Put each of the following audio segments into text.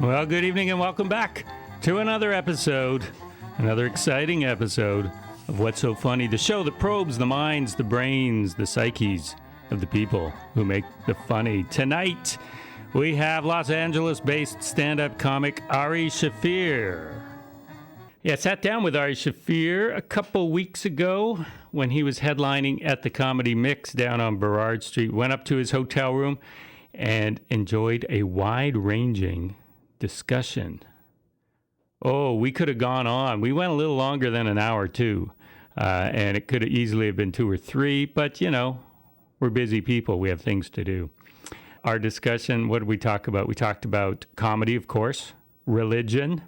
Well, good evening and welcome back to another exciting episode of What's So Funny, the show that probes the minds, the brains, the psyches of the people who make the funny. Tonight, we have Los Angeles-based stand-up comic Ari Shaffir. Yeah, I sat down with Ari Shaffir a couple weeks ago when he was headlining at the Comedy Mix down on Burrard Street. Went up to his hotel room and enjoyed a wide-ranging discussion. Oh, we could have gone on. We went a little longer than an hour, too. And it could have easily have been 2 or 3, but, you know, we're busy people. We have things to do. Our discussion, what did we talk about? We talked about comedy, of course, religion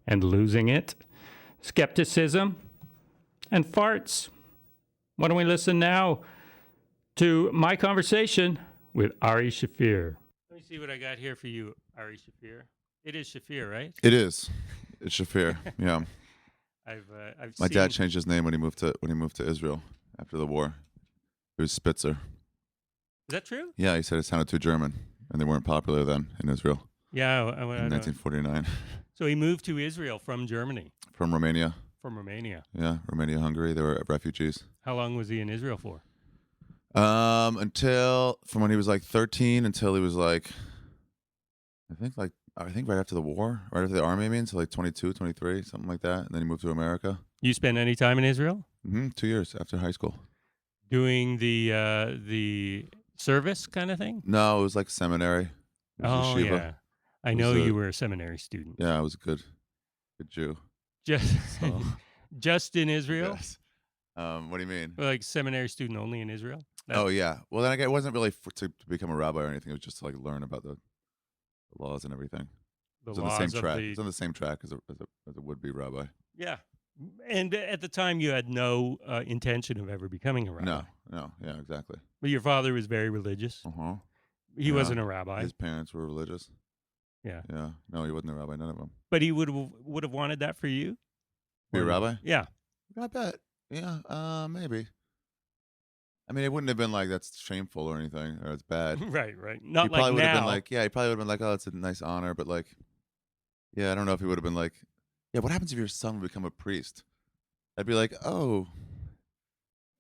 and losing it, skepticism, and farts. Why don't we listen now to my conversation with Ari Shaffir. Let me see what I got here for you, Ari Shaffir. It is Shaffir, right? It is. It's Shaffir. Yeah. My dad changed his name when he moved to Israel after the war. It was Spitzer. Is that true? Yeah, he said it sounded too German, and they weren't popular then in Israel. Yeah, in 1949. So he moved to Israel from Germany. From Romania. From Romania. Yeah, Romania, Hungary. They were refugees. How long was he in Israel for? From when he was like 13 until he was like, I think right after the war, right after the army, so like 22, 23, something like that. And then he moved to America. You spent any time in Israel? 2 years after high school. Doing the service kind of thing? No, it was like seminary. It was yeshiva. Yeah. I know you were a seminary student. Yeah, I was a good Jew. Just in Israel? Yes. What do you mean? Like seminary student only in Israel? Oh, yeah. Well, then again, it wasn't really to become a rabbi or anything. It was just to like learn about the laws and everything. It was on the same track. It was on the same track as a would-be rabbi. Yeah. And at the time, you had no intention of ever becoming a rabbi. No. Yeah, exactly. But your father was very religious. Uh-huh. He wasn't a rabbi. His parents were religious. Yeah. Yeah. No, he wasn't a rabbi. None of them. But he would have wanted that for you? Be a rabbi? Yeah. I bet. Yeah, maybe. I mean, it wouldn't have been like that's shameful or anything, or it's bad. Right. He probably would have been like, he probably would have been like, oh, it's a nice honor, but like, yeah, I don't know if he would have been like, yeah, what happens if your son would become a priest? I'd be like, oh,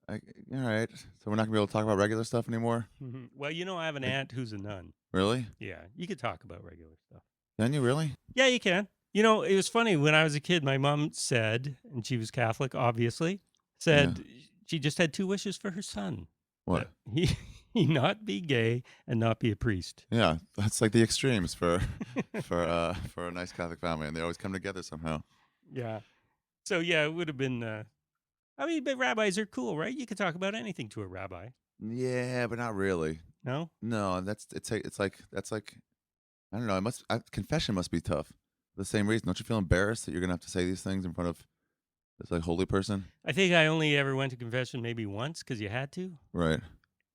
all right, so we're not gonna be able to talk about regular stuff anymore. Mm-hmm. Well, I have an aunt who's a nun. Really? Yeah, you could talk about regular stuff. Can you really? Yeah, you can. It was funny when I was a kid. My mom said, and she was Catholic, obviously, said. Yeah. She just had 2 wishes for her son. What? He not be gay and not be a priest. Yeah, that's like the extremes for a nice Catholic family, and they always come together somehow. Yeah. So yeah, it would have been. But rabbis are cool, right? You can talk about anything to a rabbi. Yeah, but not really. No. No, that's like I don't know. Confession must be tough. For the same reason, don't you feel embarrassed that you're gonna have to say these things in front of this like holy person? I think I only ever went to confession maybe once because you had to. Right.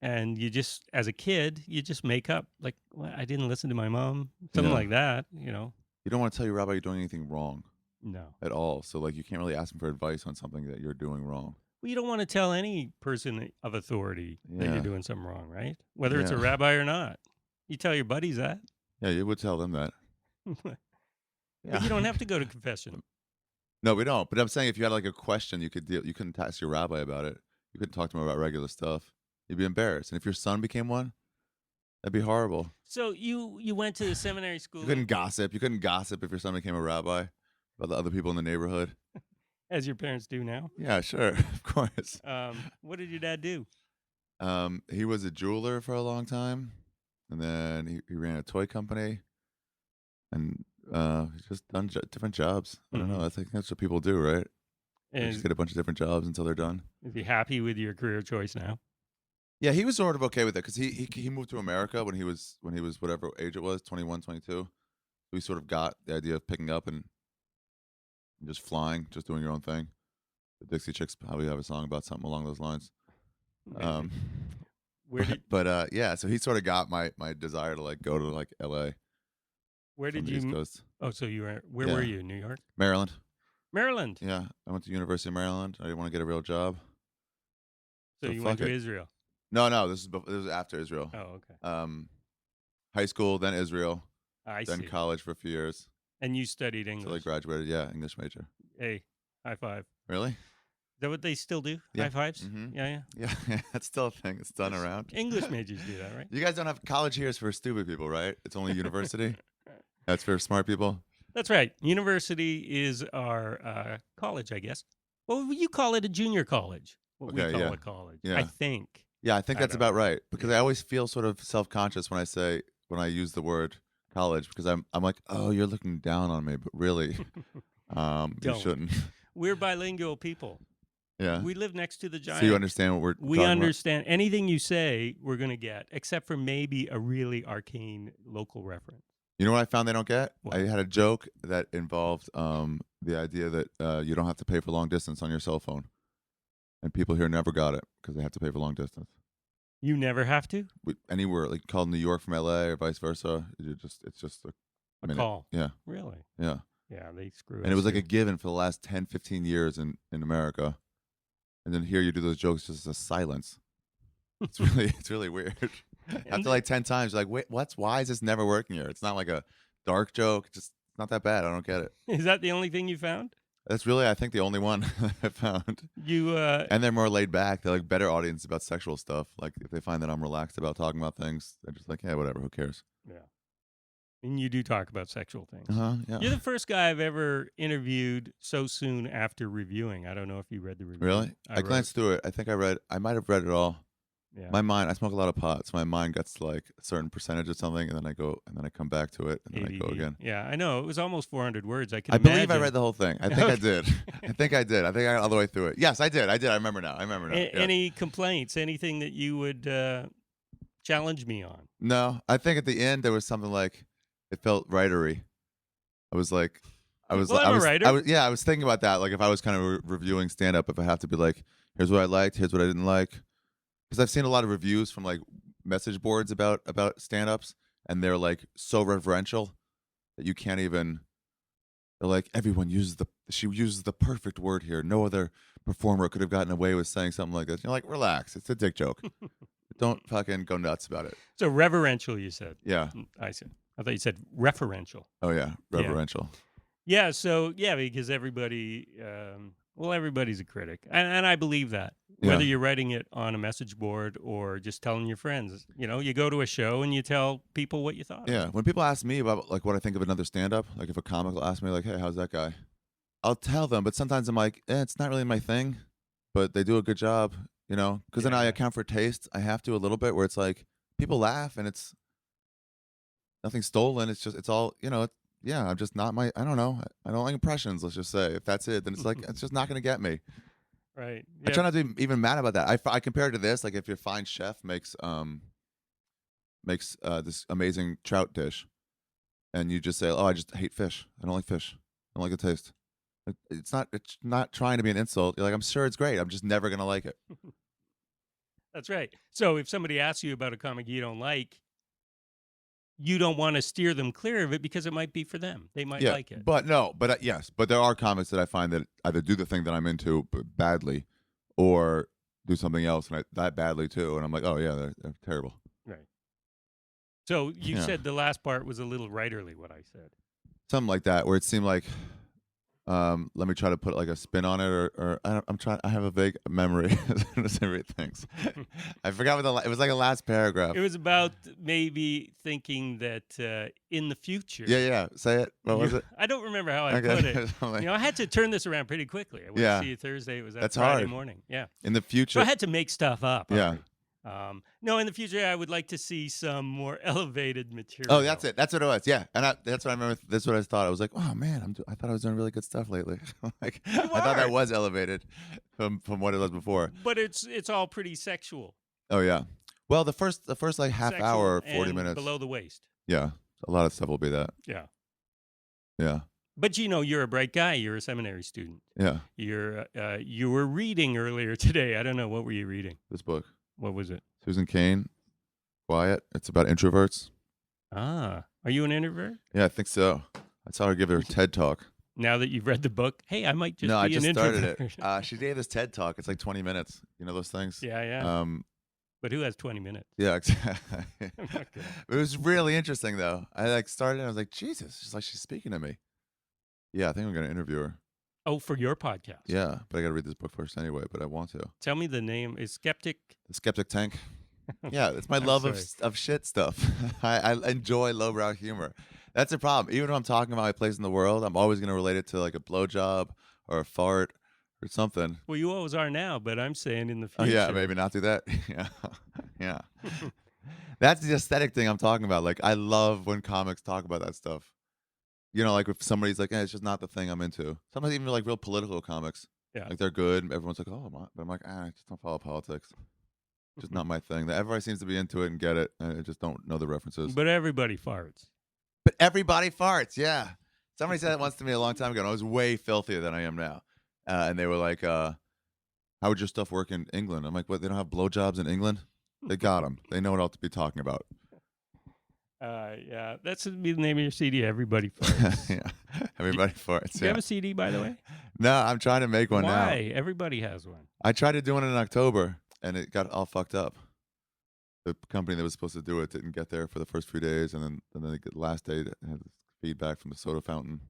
And you just, as a kid, you just make up like, well, I didn't listen to my mom, something like that. You don't want to tell your rabbi you're doing anything wrong. No. At all. So like you can't really ask him for advice on something that you're doing wrong. Well, you don't want to tell any person of authority that you're doing something wrong, right? Whether it's a rabbi or not. You tell your buddies that. Yeah, you would tell them that. But you don't have to go to confession. No, we don't. But I'm saying if you had like a question, you couldn't ask your rabbi about it. You couldn't talk to him about regular stuff. You'd be embarrassed. And if your son became one, that'd be horrible. So you went to the seminary school. You couldn't gossip. You couldn't gossip if your son became a rabbi about the other people in the neighborhood. As your parents do now? Yeah, sure. Of course. What did your dad do? He was a jeweler for a long time. And then he ran a toy company. And he's just done different jobs. I don't know. I think that's what people do, right? And they just get a bunch of different jobs until they're done. Is he happy with your career choice now? Yeah, he was sort of okay with it because he moved to America when he was whatever age it was, 21, 22. So he sort of got the idea of picking up and just flying, just doing your own thing. The Dixie Chicks probably have a song about something along those lines. So he sort of got my desire to like go to like LA. Where did you? East Coast. Oh, so you were? Where were you? New York? Maryland. Maryland. Yeah, I went to University of Maryland. I didn't want to get a real job. So you went to Israel? No. This was after Israel. Oh, okay. High school, then Israel. I then see. college for a few years And you studied until I English. graduated. Yeah, English major. Hey, high five. Really? Is that what they still do? Yeah. High fives? Mhm. Yeah. Yeah, that's still a thing. It's done Yes. around. English majors do that, right? You guys don't have college here is for stupid people, right? It's only university. That's for smart people. That's right. University is our college, I guess. Well, you call it a junior college. What we Okay, call yeah. a college. Yeah. I think. Yeah, I think I that's don't about know. right because I always feel sort of self-conscious when I use the word college because I'm like, oh, you're looking down on me, but really, you Don't. shouldn't. We're bilingual people. Yeah. We live next to the giant. So you understand what we're We talking understand anything you say, we're going to get, except for maybe a really arcane local reference. You know what I found they don't get? What? I had a joke that involved the idea that you don't have to pay for long distance on your cell phone, and people here never got it because they have to pay for long distance. You never have to? Anywhere, like called New York from LA or vice versa, it's just a A minute. call. Yeah, Really? yeah. Yeah, they screw us. And it was like too. a given for the last 10, 15 years in America. And then here you do those jokes just as silence. It's really weird. After like 10 times, you're like, wait, why is this never working here? It's not like a dark joke. It's just not that bad. I don't get it. Is that the only thing you found? That's really, I think, the only one I found. You And they're more laid back. They're like better audience about sexual stuff. Like if they find that I'm relaxed about talking about things, they're just like, yeah, whatever, who cares? Yeah. And you do talk about sexual things. Yeah. You're the first guy I've ever interviewed so soon after reviewing. I don't know if you read the review. Really? I wrote. glanced through it. I think I might have read it all. Yeah. My mind, I smoke a lot of pot, so my mind gets to like a certain percentage of something, and then I come back to it, and then I go ADD. again. Yeah, I know. It was almost 400 words. I I believe I read the whole thing. I think I Okay. did. I think I got all the way through it. Yes, I did. I remember now. Yeah. Any complaints? Anything that you would challenge me on? No, I think at the end there was something like it felt writery. I was like, I'm a writer. I was thinking about that. Like if I was kind of reviewing stand up, if I have to be like, here's what I liked, here's what I didn't like. Because I've seen a lot of reviews from like message boards about stand-ups, and they're like so reverential that you can't even. They're like, she uses the perfect word here. No other performer could have gotten away with saying something like this. You're like, relax, it's a dick joke. Don't fucking go nuts about it. So reverential, you said. Yeah. I said. I thought you said referential. Oh yeah, reverential. Yeah. So yeah, because everybody, everybody's a critic, and I believe that. Whether you're writing it on a message board or just telling your friends, you go to a show and you tell people what you thought. Yeah. When people ask me about like what I think of another stand-up, like if a comic will ask me like, hey, how's that guy? I'll tell them, but sometimes I'm like, it's not really my thing, but they do a good job, because then I account for taste. I have to a little bit where it's like people laugh and it's nothing stolen. It's just, it's all, I'm just not I don't know. I don't like impressions. Let's just say if that's it, then it's like, it's just not going to get me. Right. I try not to be even mad about that. I compare it to this, like if your fine chef makes this amazing trout dish, and you just say, "Oh, I just hate fish. I don't like fish. I don't like the taste." It's not trying to be an insult. You're like, I'm sure it's great. I'm just never gonna like it. That's right. So if somebody asks you about a comic you don't like, you don't want to steer them clear of it because it might be for them. They might like it. But yes, but there are comics that I find that either do the thing that I'm into badly, or do something else and that badly too, and I'm like, oh yeah, they're terrible. Right. So you said the last part was a little writerly. What I said. Something like that, where it seemed like, let me try to put like a spin on it, or I have a vague memory of things. I forgot what it was like a last paragraph. It was about maybe thinking that in the future. Yeah. Say it. What was it? I don't remember how I put it. I had to turn this around pretty quickly. I went to see you Thursday. It was that Friday morning. Yeah. In the future. So I had to make stuff up. Yeah. No, in the future, I would like to see some more elevated material. Oh, that's it. That's what it was. Yeah, and that's what I remember. That's what I thought. I was like, oh man, I thought I was doing really good stuff lately. I thought that was elevated from what it was before. But it's all pretty sexual. Oh yeah. Well, the first like half Sexual hour, 40 and minutes below the waist. Yeah, a lot of stuff will be that. Yeah. Yeah. But you're a bright guy. You're a seminary student. Yeah. You were reading earlier today. I don't know, what were you reading? This book. What was it? Susan Cain, Quiet. It's about introverts. Ah, are you an introvert? Yeah, I think so. I saw her give her TED talk. Now that you've read the book, hey, I might just be I just an started introvert. it. She gave this TED talk. It's like 20 minutes. You know those things? Yeah. But who has 20 minutes? Yeah, exactly. I'm not kidding. It was really interesting though. I like started and I was like, Jesus, she's like she's speaking to me. Yeah, I think I'm gonna interview her. Oh, for your podcast. Yeah, but I gotta read this book first anyway. But I want to. Tell me the name. Is Skeptic? The Skeptic Tank. Yeah, it's my I'm love sorry. of shit stuff. I enjoy lowbrow humor. That's the problem. Even if I'm talking about my place in the world, I'm always gonna relate it to like a blowjob or a fart or something. Well, you always are now, but I'm saying in the Oh future. yeah, maybe not do that. Yeah, yeah. That's the aesthetic thing I'm talking about. Like I love when comics talk about that stuff. You know, like if somebody's like, it's just not the thing I'm into. Sometimes even like real political comics. Yeah. Like they're good. Everyone's like, oh, but I'm like, I just don't follow politics. Just not my thing. Everybody seems to be into it and get it, and I just don't know the references. But everybody farts. But everybody farts, yeah. Somebody said that once to me a long time ago, and I was way filthier than I am now. And they were like, how would your stuff work in England? I'm like, what, they don't have blowjobs in England? They got them. They know what else to be talking about. Yeah, that's be the name of your CD. Everybody farts. Yeah, everybody farts. Do you have a CD, by the way? No, I'm trying to make one now. Why? Everybody has one. I tried to do it in October, and it got all fucked up. The company that was supposed to do it didn't get there for the first few days, and then the last day it had feedback from the soda fountain.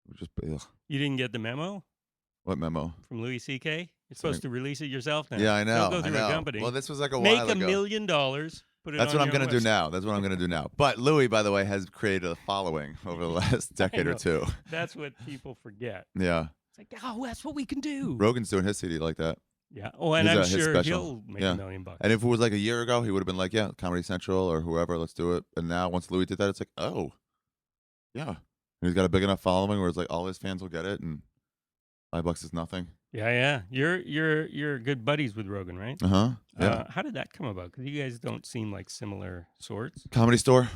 It was just ugh. You didn't get the memo What memo? from Louis C.K.? You're supposed to release it yourself now. Yeah, I know. Don't go through I know. a company. Well, this was like a Make while $1 ago. million. Put it That's on what I'm your going to do website. now. That's what I'm going to do now. But Louis, by the way, has created a following over the last decade or two. That's what people forget. Yeah. It's like, oh, that's what we can do. Rogan's doing his CD like that. Yeah. Oh, and His, I'm his sure special. he'll make Yeah. $1 million. And if it was like a year ago, he would have been like, yeah, Comedy Central or whoever, let's do it. And now once Louis did that, it's like, oh, yeah. And he's got a big enough following where it's like all his fans will get it and $5 is nothing. Yeah. You're good buddies with Rogan, right? Uh-huh. Yeah. How did that come about? Because you guys don't seem like similar sorts, Comedy Store.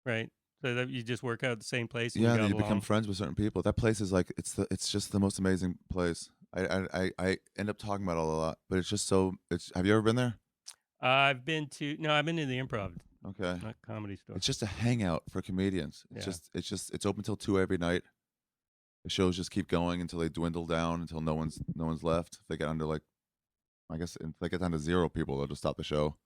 right? So that you just work out at the same place. And Yeah, you then got you become along? friends with certain people. That place is like it's just the most amazing place. I end up talking about it a lot, but it's just so have you ever been there? I've been to the Improv, Okay. not Comedy Store. It's just a hangout for comedians. It's open till 2 every night. The shows just keep going until they dwindle down until no one's left. If they get under like, I guess if they get down to 0 people, they'll just stop the show.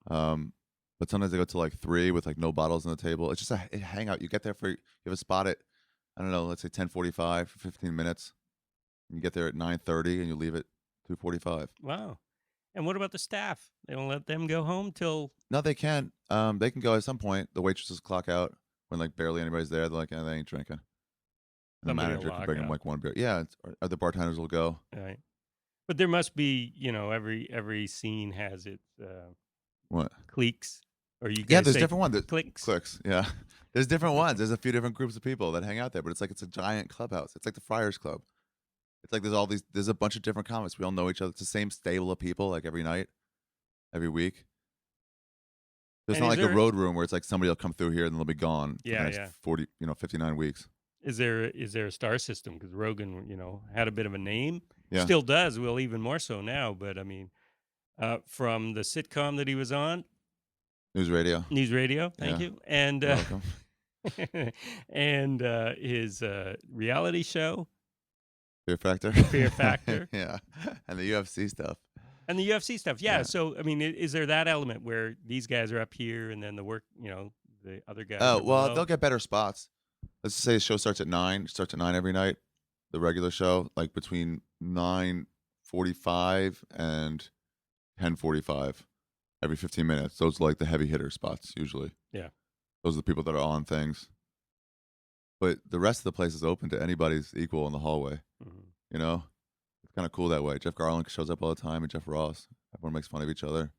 But sometimes they go to like 3 with like no bottles on the table. It's just a hangout. You get there you have a spot at, I don't know, let's say 10:45 for 15 minutes. You get there at 9:30 and you leave at 2:45. Wow. And what about the staff? They don't let them go home till No, they can't. They can go at some point. The waitresses clock out when like barely anybody's there. They're like, they ain't drinking. And the Somebody will manager can lock bring them up. like 1 beer. Yeah, or the bartenders will go. right. But there must be, every scene has its What? cliques, or you guys Yeah, there's say different ones. cliques. Clicks. Yeah, there's different ones. There's a few different groups of people that hang out there, but it's a giant clubhouse. It's like the Friars Club. It's like there's a bunch of different comics. We all know each other. It's the same stable of people like every night, every week. So it's And not is like a there- road room where it's like somebody will come through here and they'll be gone for Yeah, the next yeah. 40, 59 weeks. Is there a star system? Because Rogan, had a bit of a name. Yeah. Still does. Well, even more so now. But I mean, from the sitcom that he was on, News radio. News Radio. Thank Yeah. you. And You're welcome. and his reality show, Fear Factor. Fear Factor. Yeah. And the UFC stuff. and the UFC stuff. Yeah. Yeah. So I mean, is there that element where these guys are up here and then the other guys? Oh, are well, below? they'll get better spots. Let's just say the show starts at 9. It starts at 9 every night. The regular show, like between 9:45 and 10:45 every 15 minutes. Those are like the heavy hitter spots usually. Yeah. Those are the people that are on things. But the rest of the place is open to anybody's equal in the hallway. Mhm. You know? It's kind of cool that way. Jeff Garland shows up all the time and Jeff Ross. Everyone makes fun of each other.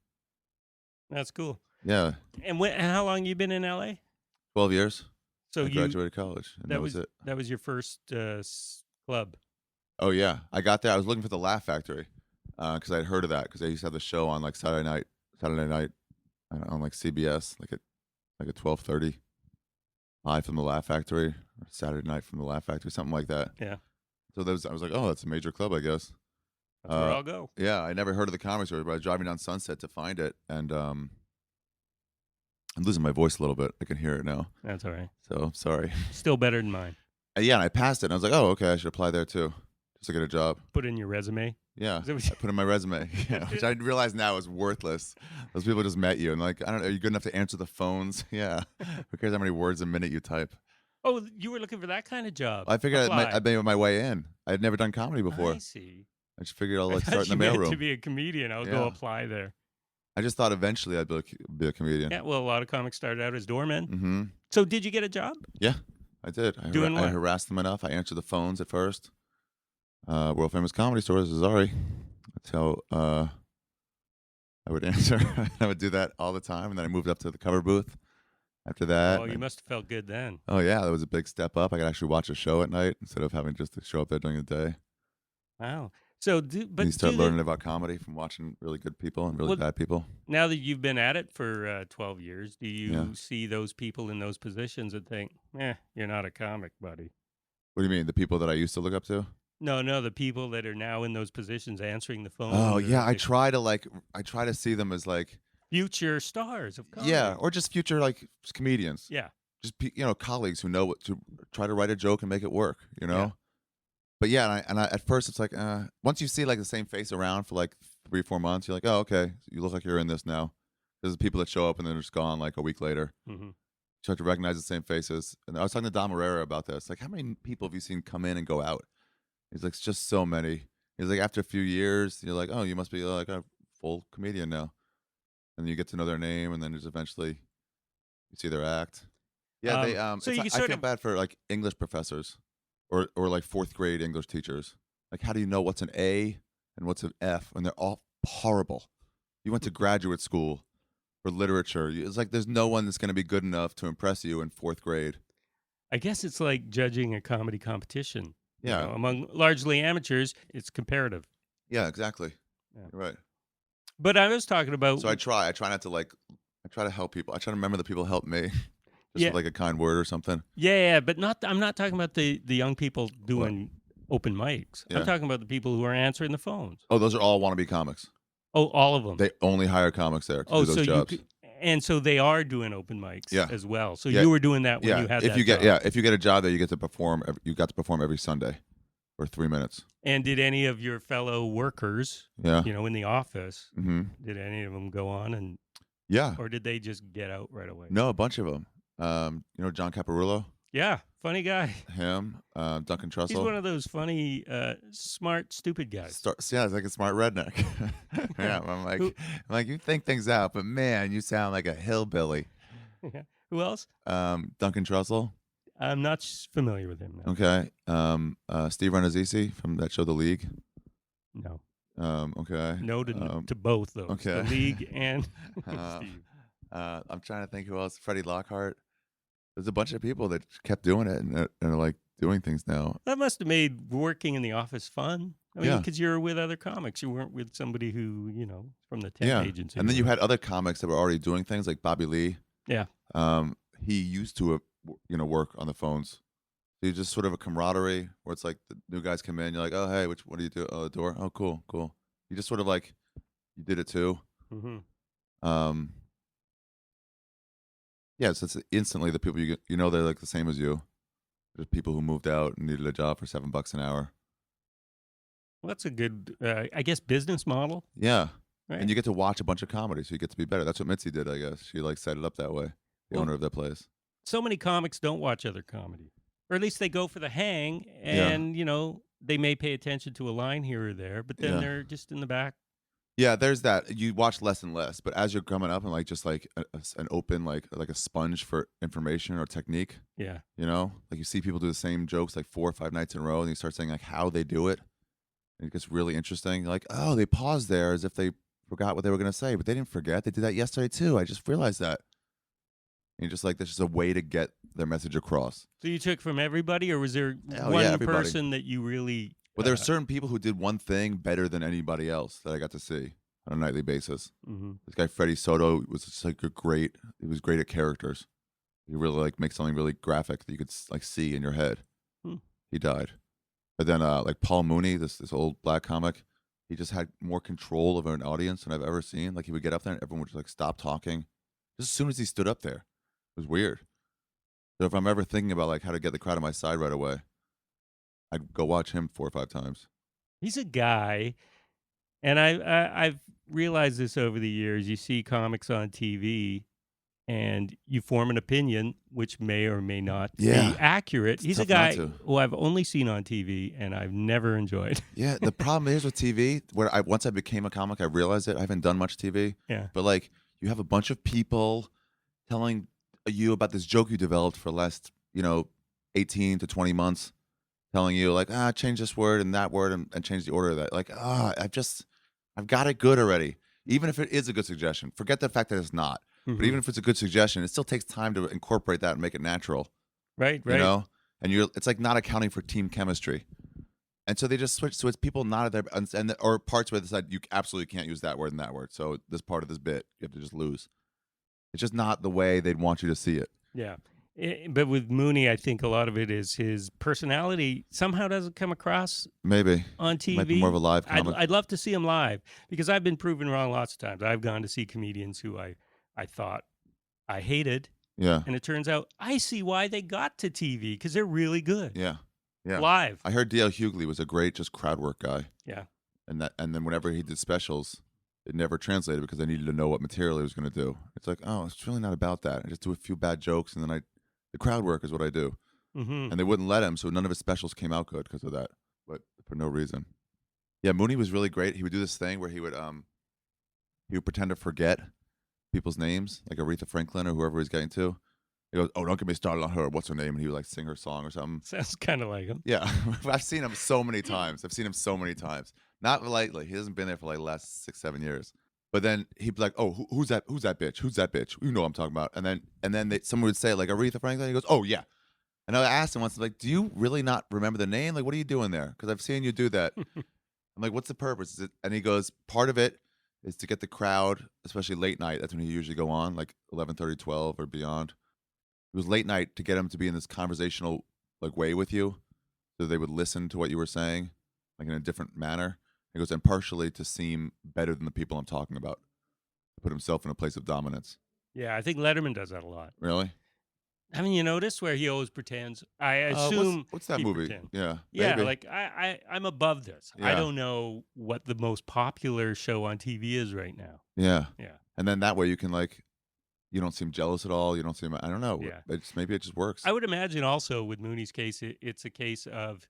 That's cool. Yeah. And how long you been in LA? 12 years. So I graduated college. And that was it. That was your first club. Oh yeah, I got there. I was looking for the Laugh Factory because I'd heard of that because they used to have the show on like Saturday night on like CBS, like at 12:30, live from the Laugh Factory, or Saturday night from the Laugh Factory, something like that. Yeah. So I was like, oh, that's a major club, I guess. That's where I'll go. Yeah, I never heard of the Comedy Store, but I was driving down Sunset to find it, and I'm losing my voice a little bit. I can hear it now, That's all right. so I'm sorry. Still better than mine. Yeah, and I passed it, and I was like, oh, okay, I should apply there too. just to get a job. Put in your resume. Yeah, Is that what I put in my resume, which I realize now is worthless. Those people just met you and like, I don't know, are you good enough to answer the phones? Yeah. Who cares how many words a minute you type? Oh, you were looking for that kind of job. I figured Apply. I made my way in. I had never done comedy before. I see. I just figured I'll I like thought start in the you meant mailroom. to be a comedian. I'll go Yeah. apply there. I just thought eventually I'd be a comedian. Yeah, well, a lot of comics started out as doormen. Mm-hmm. So did you get a job? Yeah, I did. Doing what? I harassed them enough. I answered the phones at first. World famous comedy store. This is Ari. That's how I would answer. I would do that all the time, and then I moved up to the cover booth. After that, Oh, you must have felt good then. oh yeah, that was a big step up. I could actually watch a show at night instead of having just to show up there during the day. Wow. So, You start learning about comedy from watching really good people and really bad people. now that you've been at it for 12 years, do you see those people in those positions and think, you're not a comic, buddy? What do you mean? The people that I used to look up to? No, the people that are now in those positions answing the phone. Oh yeah, I try to see them as like future stars of comedy. yeah, or just future like comedians. Yeah. Just colleagues who know what to try to write a joke and make it work. You know. Yeah. But yeah, and I at first it's like once you see like the same face around for like 3 or 4 months, you're like, oh okay, you look like you're in this now. There's people that show up and then they're just gone like a week later. Mm-hmm. You start to recognize the same faces. And I was talking to Dom Herrera about this. Like, how many people have you seen come in and go out? He's like, it's just so many. He's like, after a few years, you're like, oh, you must be like a full comedian now. And you get to know their name, and then there's eventually you see their act. Yeah, they. So you can I feel bad for like English professors, or like 4th grade English teachers. Like, how do you know what's an A and what's an F when they're all horrible? You went to graduate school for literature. It's like there's no one that's going to be good enough to impress you in 4th grade. I guess it's like judging a comedy competition. Yeah. Among largely amateurs, it's comparative. Yeah, exactly. Yeah. You're right. But I was talking about. So I try not to like. I try to help people. I try to remember the people who helped me. Just with like a kind word or something. Yeah, but not. I'm not talking about the young people doing open mics. Yeah. I'm talking about the people who are answering the phones. Oh, those are all wannabe comics. Oh, all of them. They only hire comics there to do those jobs. And so they are doing open mics as well. So you were doing that when you had if that you get job. if you get a job there, you get to perform. You got to perform every Sunday for 3 minutes. And did any of your fellow workers, in the office, did any of them go on and or did they just get out right away? No, a bunch of them. John Caparulo. Yeah, funny guy. Him, Duncan Trussell. He's one of those funny, smart, stupid guys. He's like a smart redneck. Yeah, I'm like, you think things out, but man, you sound like a hillbilly. Yeah. Who else? Duncan Trussell. I'm not familiar with him. No. Okay. Steve Renazzisi from that show, The League. No. Okay. No to both those. Okay. The League and Steve. I'm trying to think who else. Freddie Lockhart. There's a bunch of people that kept doing it and are like doing things now. That must have made working in the office fun. I mean, because you were with other comics. You weren't with somebody who, from the temp agency. And then you had other comics that were already doing things like Bobby Lee. Yeah. He used to, work on the phones. So you just sort of a camaraderie where it's like the new guys come in. You're like, oh, hey, what do you do? Oh, the door. Oh, cool. You just sort of like, you did it too. Mm-hmm. Yeah, so it's instantly the people they're like the same as you. There's people who moved out and needed a job for $7 an hour. Well, that's a good, I guess, business model. Yeah, right? And you get to watch a bunch of comedy, so you get to be better. That's what Mitzi did, I guess. She like set it up that way. The owner of that place. So many comics don't watch other comedy, or at least they go for the hang, and they may pay attention to a line here or there, but then they're just in the back. Yeah, there's that. You watch less and less, but as you're coming up and like just like an open like a sponge for information or technique. Yeah. Like you see people do the same jokes like 4 or 5 nights in a row, and you start saying like how they do it, and it gets really interesting. You're like, oh, they paused there as if they forgot what they were going to say, but they didn't forget. They did that yesterday too. I just realized that. And you're just like, this is a way to get their message across. So you took from everybody, or was there one person that you really? Well, there are certain people who did one thing better than anybody else that I got to see on a nightly basis. Mm-hmm. This guy, Freddie Soto, was just like he was great at characters. He really like makes something really graphic that you could like see in your head. He died. But then like Paul Mooney, this old black comic, he just had more control of an audience than I've ever seen. Like he would get up there and everyone would just like stop talking. Just as soon as he stood up there. It was weird. So if I'm ever thinking about like how to get the crowd on my side right away, I'd go watch him 4 or 5 times. He's a guy, and I've realized this over the years. You see comics on TV, and you form an opinion which may or may not be Yeah. accurate. It's He's a tough not guy to. who I've only seen on TV, and I've never enjoyed. Yeah, the problem is with TV, where once I became a comic, I realized it. I haven't done much TV, Yeah. but like you have a bunch of people telling you about this joke you developed for the last, 18 to 20 months, telling you like, change this word and that word and change the order of that. Like, I've got it good already. Even if it is a good suggestion, forget the fact that it's not. But Mhm. even if it's a good suggestion, it still takes time to incorporate that and make it natural. Right. You know, and it's like not accounting for team chemistry. And so they just switch. So it's people not at their or parts where they decide you absolutely can't use that word and that word. So this part of this bit you have to just lose. It's just not the way they'd want you to see it. Yeah. But with Mooney, I think a lot of it is his personality somehow doesn't come across Maybe on TV. might be more of a live comic. I'd love to see him live because I've been proven wrong lots of times. I've gone to see comedians who I thought I hated, Yeah, and it turns out I see why they got to TV because they're really good yeah. live. I heard D.L. Hughley was a great just crowd work guy. Yeah. And then whenever he did specials, it never translated because I needed to know what material he was going to do. It's like, oh, it's really not about that. I just do a few bad jokes, and then the crowd work is what I do. Mm-hmm. And they wouldn't let him, so none of his specials came out good because of that, but for no reason. Yeah, Mooney was really great. He would do this thing where he would pretend to forget people's names, like Aretha Franklin or whoever he's getting to. He goes, "Oh, don't get me started on her. What's her name?" And he would like sing her song or something. Sounds kind of like him. Yeah, I've seen him so many times. Not lately. He hasn't been there for like the last 6-7 years. But then he'd be like, "Oh, who's that? Who's that bitch? Who's that bitch? You know what I'm talking about." And then someone would say like Aretha Franklin. He goes, "Oh yeah." And I asked him once, like, "Do you really not remember the name? Like, what are you doing there? Because I've seen you do that." I'm like, "What's the purpose?" And he goes, "Part of it is to get the crowd, especially late night. That's when he usually go on, like 11:30, 12 or beyond. It was late night to get them to be in this conversational like way with you, so they would listen to what you were saying, like in a different manner." He goes, "And partially to seem better than the people I'm talking about, to put himself in a place of dominance." Yeah, I think Letterman does that a lot. Really? Haven't you noticed where he always pretends? I assume what's that he movie? pretends. Yeah, Yeah, maybe. like I'm above this. I Yeah. don't know what the most popular show on TV is right now. Yeah, Yeah. and then that way you can like, you don't seem jealous at all. You don't seem, I don't know. Yeah. Maybe it just works. I would imagine also with Mooney's case, it's a case of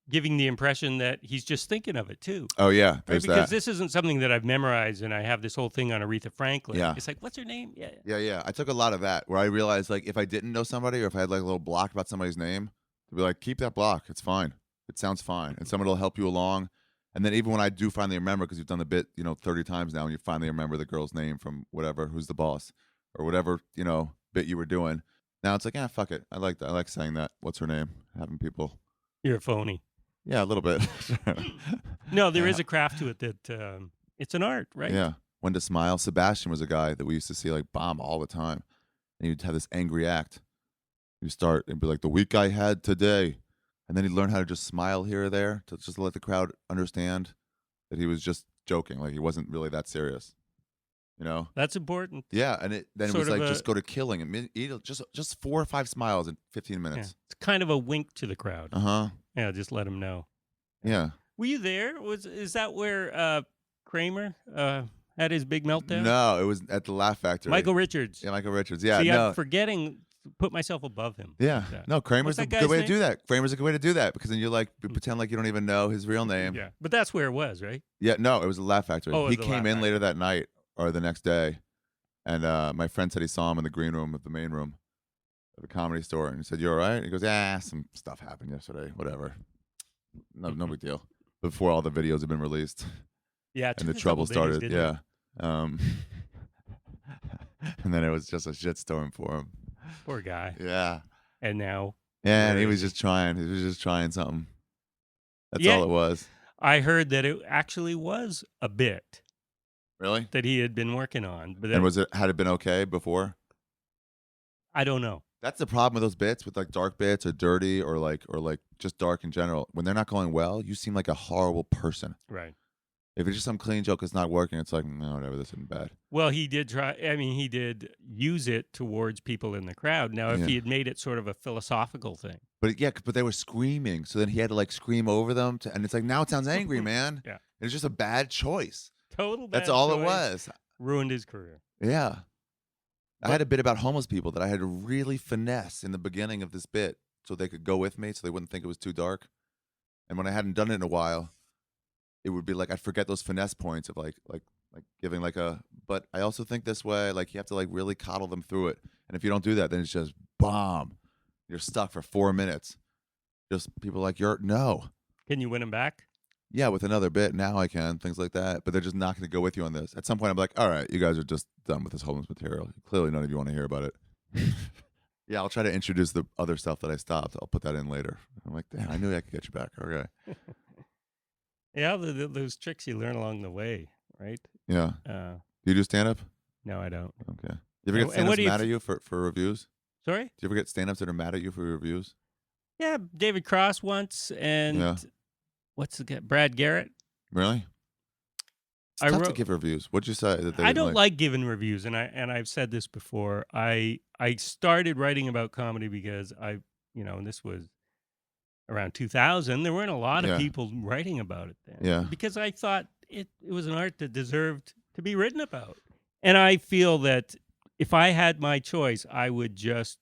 giving the impression that he's just thinking of it too. Oh yeah, Right? there's Because that. this isn't something that I've memorized and I have this whole thing on Aretha Franklin. Yeah. It's like, what's her name? Yeah. Yeah. I took a lot of that where I realized like if I didn't know somebody or if I had like a little block about somebody's name, to be like, keep that block. It's fine. It sounds fine, and someone will help you along. And then even when I do finally remember, because you've done the bit 30 times now, and you finally remember the girl's name from whatever, who's the boss, or whatever bit you were doing. Now it's like, fuck it. I like that. I like saying that. What's her name? Having people. You're a phony. Yeah, a little bit. No, there is a craft to it that it's an art, right? Yeah. When to smile. Sebastian was a guy that we used to see like bomb all the time. And he'd have this angry act. He'd start and be like, "The week I had today." And then he'd learn how to just smile here or there to just let the crowd understand that he was just joking. Like he wasn't really that serious. That's important. Yeah. And then it Sort was of like, a- just go to killing and just 4 or 5 smiles in 15 Yeah. minutes. It's kind of a wink to the crowd. Uh-huh. Yeah, just let them know. Yeah. Were you there? Is that where Kramer had his big meltdown? No, it was at the Laugh Factory. Michael Richards. Yeah, Michael Richards. Yeah. See, no. I'm forgetting to put myself above him. Yeah. Yeah. No, Kramer's What's a that good way guy's to do that. Kramer's a good way to do that because then you pretend like you don't even know his real name. Yeah, but that's where it was, right? Yeah, no, it was the Laugh Factory. Oh, it He was the came Laugh in Factory. later that night or the next day, and my friend said he saw him in the green room of the main room of the Comedy Store, and he said, "You all right?" He goes, "Some stuff happened yesterday. Whatever. No big deal." Before all the videos had been released Yeah, it and took the a trouble couple days, started. didn't it? Yeah. And then it was just a shitstorm for him. Poor guy. Yeah. And now Yeah, and he Where was is just trying. He was just trying something. That's Yeah. all it was. I heard that it actually was a bit Really? that he had been working on, but And had it been okay before? I don't know. That's the problem with those bits, with like dark bits or dirty or like just dark in general. When they're not going well, you seem like a horrible person. Right. If it's just some clean joke that's not working, it's like, no, whatever, this isn't bad. Well, he did try. I mean, he did use it towards people in the crowd. Now, if Yeah. he had made it sort of a philosophical thing, But they were screaming, so then he had to like scream over them, and it's like, now it sounds angry, man. Yeah. It's just a bad choice. total bad That's all choice, it was. ruined his career. Yeah. I had a bit about homeless people that I had to really finesse in the beginning of this bit so they could go with me, so they wouldn't think it was too dark. And when I hadn't done it in a while, it would be like I'd forget those finesse points of like giving like a. But I also think this way, like you have to like really coddle them through it, and if you don't do that, then it's just bomb. You're stuck for 4 minutes. Just people like no. Can you win him back? Yeah, with another bit now I can things like that, but they're just not going to go with you on this. At some point, I'm like, all right, you guys are just done with this homeless material. Clearly, none of you want to hear about it. Yeah, I'll try to introduce the other stuff that I stopped. I'll put that in later. I'm like, damn, I knew I could get you back. Okay. Yeah, those tricks you learn along the way, right? Yeah. Do you do stand up? No, I don't. Okay. You ever get stand ups mad at you for reviews? Sorry? Do you ever get stand ups that are mad at you for reviews? Yeah, David Cross once, and what's the guy? Brad Garrett. Really? It's tough to give reviews. What'd you say that they I don't like giving reviews, and I've said this before. I started writing about comedy because and this was around 2000. There weren't a lot of people writing about it then. Yeah. Because I thought it was an art that deserved to be written about. And I feel that if I had my choice, I would just,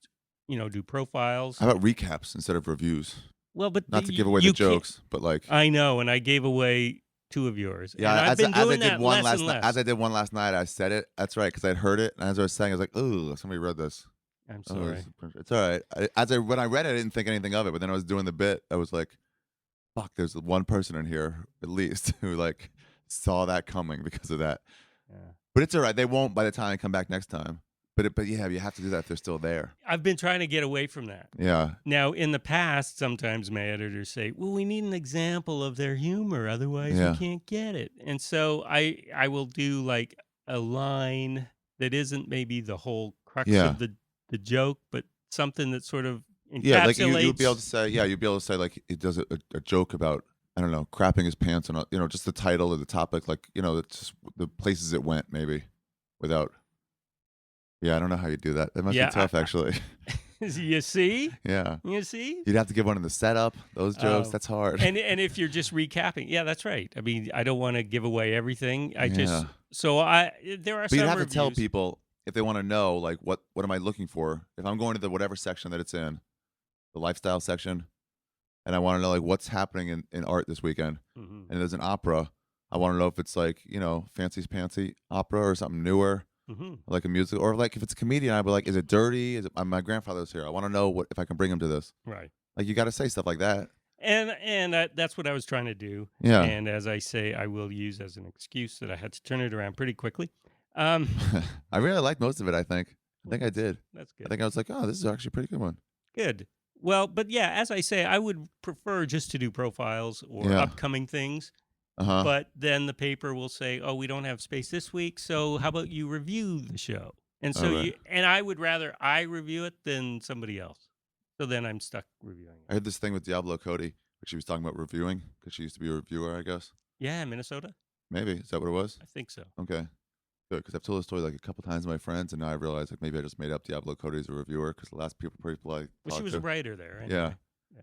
do profiles. How about recaps instead of reviews? Well, but not to give away the jokes, but like I know, and I gave away 2 of yours. Yeah, and I've been doing that less and less. As I did one last night, I said it. That's right, because I'd heard it, and as I was saying, I was like, "Ooh, somebody read this." I'm sorry. It's all right. When I read it, I didn't think anything of it, but then I was doing the bit. I was like, "Fuck!" There's one person in here, at least, who like saw that coming because of that. Yeah. But it's all right. They won't by the time I come back next time. But yeah, you have to do that if they're still there. I've been trying to get away from that. Yeah. Now, in the past, sometimes my editors say, well, we need an example of their humor. Otherwise, we can't get it. And so I will do like a line that isn't maybe the whole crux of the joke, but something that sort of encapsulates. Yeah, like you'd be able to say, like it does a joke about, I don't know, crapping his pants and, just the title or the topic, like, it's just the places it went maybe without. Yeah, I don't know how you do that. That must be tough, actually. You see? Yeah. You see? You'd have to give one in the setup. Those jokes, that's hard. And if you're just recapping, that's right. I mean, I don't want to give away everything. There are but some you'd have reviews. to tell people if they want to know, like, what am I looking for? If I'm going to the whatever section that it's in, the lifestyle section, and I want to know, like, what's happening in art this weekend, and there's an opera, I want to know if it's like, fancy pantsy opera or something newer. Like a music, or like if it's a comedian, I'd be like, is it dirty? Is it, my grandfather's here. I want to know if I can bring him to this. Right. Like you got to say stuff like that. And that's what I was trying to do. Yeah. And as I say, I will use as an excuse that I had to turn it around pretty quickly. I really liked most of it. I think I did. That's good. I think I was like, oh, this is actually a pretty good one. Good. Well, but yeah, as I say, I would prefer just to do profiles or upcoming things. But then the paper will say, "Oh, we don't have space this week, so how about you review the show?" And so and I would rather I review it than somebody else. So then I'm stuck reviewing it. I heard this thing with Diablo Cody, where she was talking about reviewing because she used to be a reviewer, I guess. Yeah, Minnesota. Maybe is that what it was? I think so. Okay, good, because I've told the story like a couple times to my friends, and now I realize like maybe I just made up Diablo Cody as a reviewer because the last people I talked she was to, a writer there. Anyway. Yeah,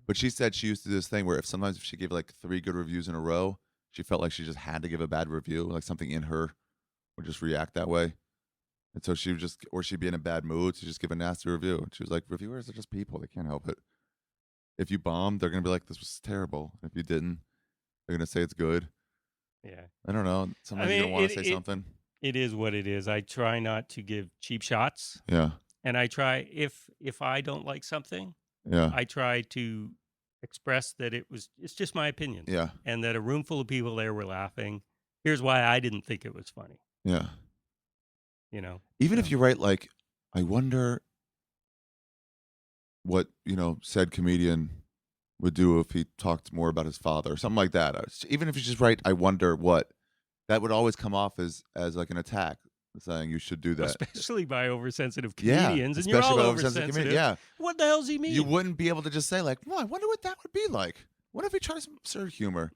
but she said she used to do this thing where if she gave like 3 good reviews in a row, she felt like she just had to give a bad review, like something in her would just react that way. And so she would she'd be in a bad mood, to just give a nasty review. And she was like, reviewers are just people. They can't help it. If you bombed, they're going to be like, this was terrible. If you didn't, they're going to say it's good. Yeah. I don't know. Sometimes you don't want to say something. It is what it is. I try not to give cheap shots. Yeah. And I try, if I don't like something, I try to express that it's just my opinion. Yeah. And that a room full of people there were laughing. Here's why I didn't think it was funny. Yeah. Even if you write like, I wonder what, said comedian would do if he talked more about his father or something like that. Even if you just write, I wonder what, that would always come off as like an attack, saying you should do that. Especially by oversensitive comedians. And you're all oversensitive. Yeah. What the hell does he mean? You wouldn't be able to just say like, well, I wonder what that would be like. What if he tried some absurd humor?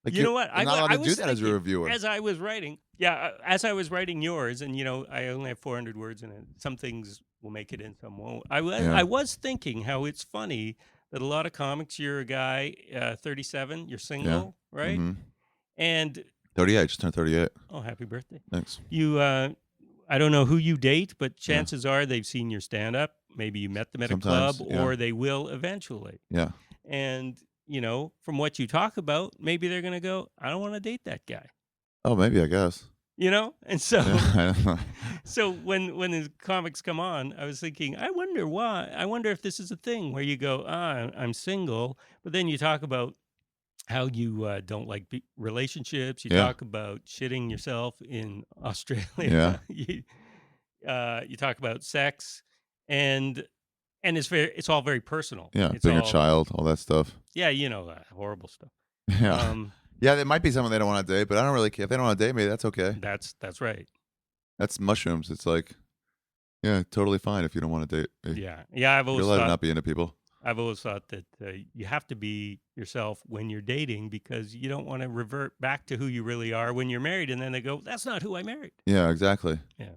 Like You know what? You're not allowed to do was that as a thinking, reviewer. as I was writing, as I was writing yours, and I only have 400 words in it. Some things will make it in, some won't. I was thinking how it's funny that a lot of comics, you're a guy, 37, you're single, right? Mm-hmm. And 38, just turned 38. oh, happy birthday! Thanks. You, I don't know who you date, but chances are they've seen your stand up. Maybe you met them at Sometimes, a club, or they will eventually. Yeah. And from what you talk about, maybe they're going to go, I don't want to date that guy. Oh, maybe, I guess. And so I don't know. so when the comics come on, I was thinking, I wonder why. I wonder if this is a thing where you go, I'm single, but then you talk about how you don't like relationships. You talk about shitting yourself in Australia. You talk about sex, and it's all very personal. Yeah, it's being a child, all that stuff. Yeah, horrible stuff. Yeah. Yeah, there might be someone they don't want to date, but I don't really care. If they don't want to date me, that's okay. That's right. That's mushrooms. It's like, yeah, totally fine if you don't want to date me. Yeah. I've always You're allowed thought to not be into people. I've always thought that you have to be yourself when you're dating, because you don't want to revert back to who you really are when you're married, and then they go, "That's not who I married." Yeah, exactly. Yeah.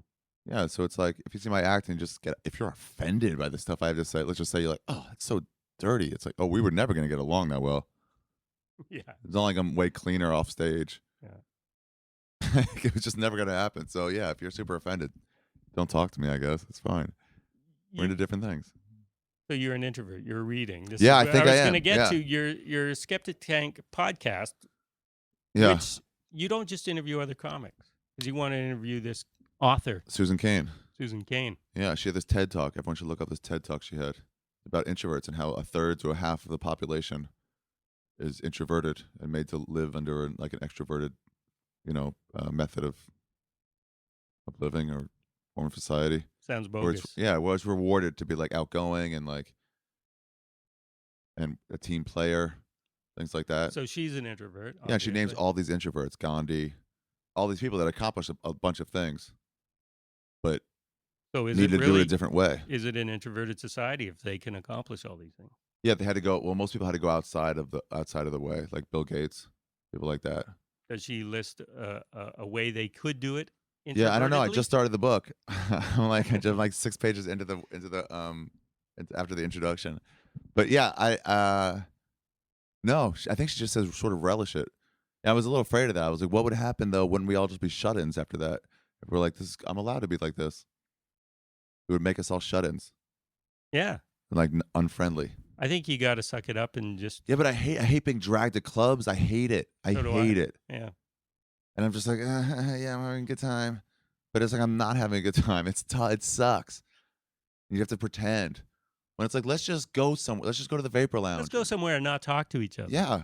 Yeah, so it's like, if you see my acting, if you're offended by the stuff I have to say, let's just say you're like, oh, it's so dirty. It's like, oh, we were never going to get along that well. Yeah. It's not like I'm way cleaner off stage. Yeah. It was just never going to happen. So yeah, if you're super offended, don't talk to me, I guess. It's fine. We're into different things. So you're an introvert. You're reading. I think I am. I was going to get to your Skeptic Tank podcast. Yeah. Which you don't just interview other comics, because you want to interview this author, Susan Cain. Yeah, she had this TED Talk. Everyone should look up this TED Talk she had about introverts and how a third to a half of the population is introverted and made to live under an extroverted, method of living or form of society. Sounds bogus. Was rewarded to be like outgoing and a team player, things like that. So she's an introvert. Yeah, she names all these introverts, Gandhi, all these people that accomplished a bunch of things, but needed to do it a different way. Is it an introverted society if they can accomplish all these things? Yeah, they had to go. Well, most people had to go outside of the way, like Bill Gates, people like that. Does she list a way they could do it? Yeah, I don't know. I just started the book. I'm just 6 pages into the after the introduction, but yeah, no, I think she just says sort of relish it. And I was a little afraid of that. I was like, what would happen though? Wouldn't we all just be shut-ins after that? If we're like, I'm allowed to be like this. It would make us all shut-ins. Yeah, and unfriendly. I think you got to suck it up and just. Yeah, but I hate being dragged to clubs. I hate it. I hate it. Yeah. And I'm just like, yeah, I'm having a good time, but it's like I'm not having a good time. It sucks. You have to pretend. When it's like, let's just go somewhere. Let's just go to the Vapor Lounge. Let's go somewhere and not talk to each other. Yeah.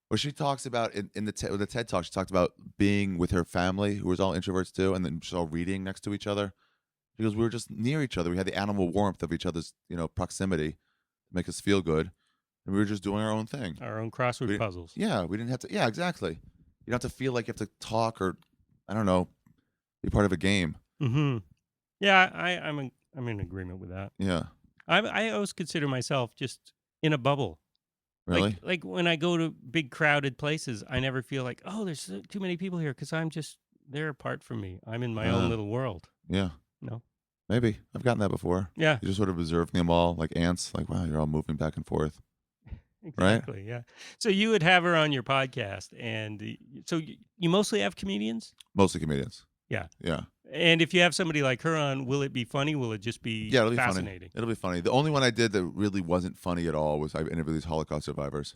Where she talks about in the TED Talk, she talked about being with her family, who was all introverts too, and then just all reading next to each other. She goes, we were just near each other. We had the animal warmth of each other's, proximity to make us feel good, and we were just doing our own thing. Our own crossword puzzles. Yeah, we didn't have to. Yeah, exactly. You don't have to feel like you have to talk or, I don't know, be part of a game. Mm-hmm. Yeah, I'm in agreement with that. Yeah. I always consider myself just in a bubble. Really? Like when I go to big crowded places, I never feel like, oh, there's too many people here, because they're apart from me. I'm in my own little world. Yeah. No. Maybe. I've gotten that before. Yeah. You just sort of observing them all like ants. Like, wow, you're all moving back and forth. Exactly, right? Yeah. So you would have her on your podcast, and so you mostly have comedians? Mostly comedians. Yeah. Yeah. And if you have somebody like her on, will it be funny? Will it just be it'll fascinating? Be funny. It'll be funny. The only one I did that really wasn't funny at all was I interviewed these Holocaust survivors.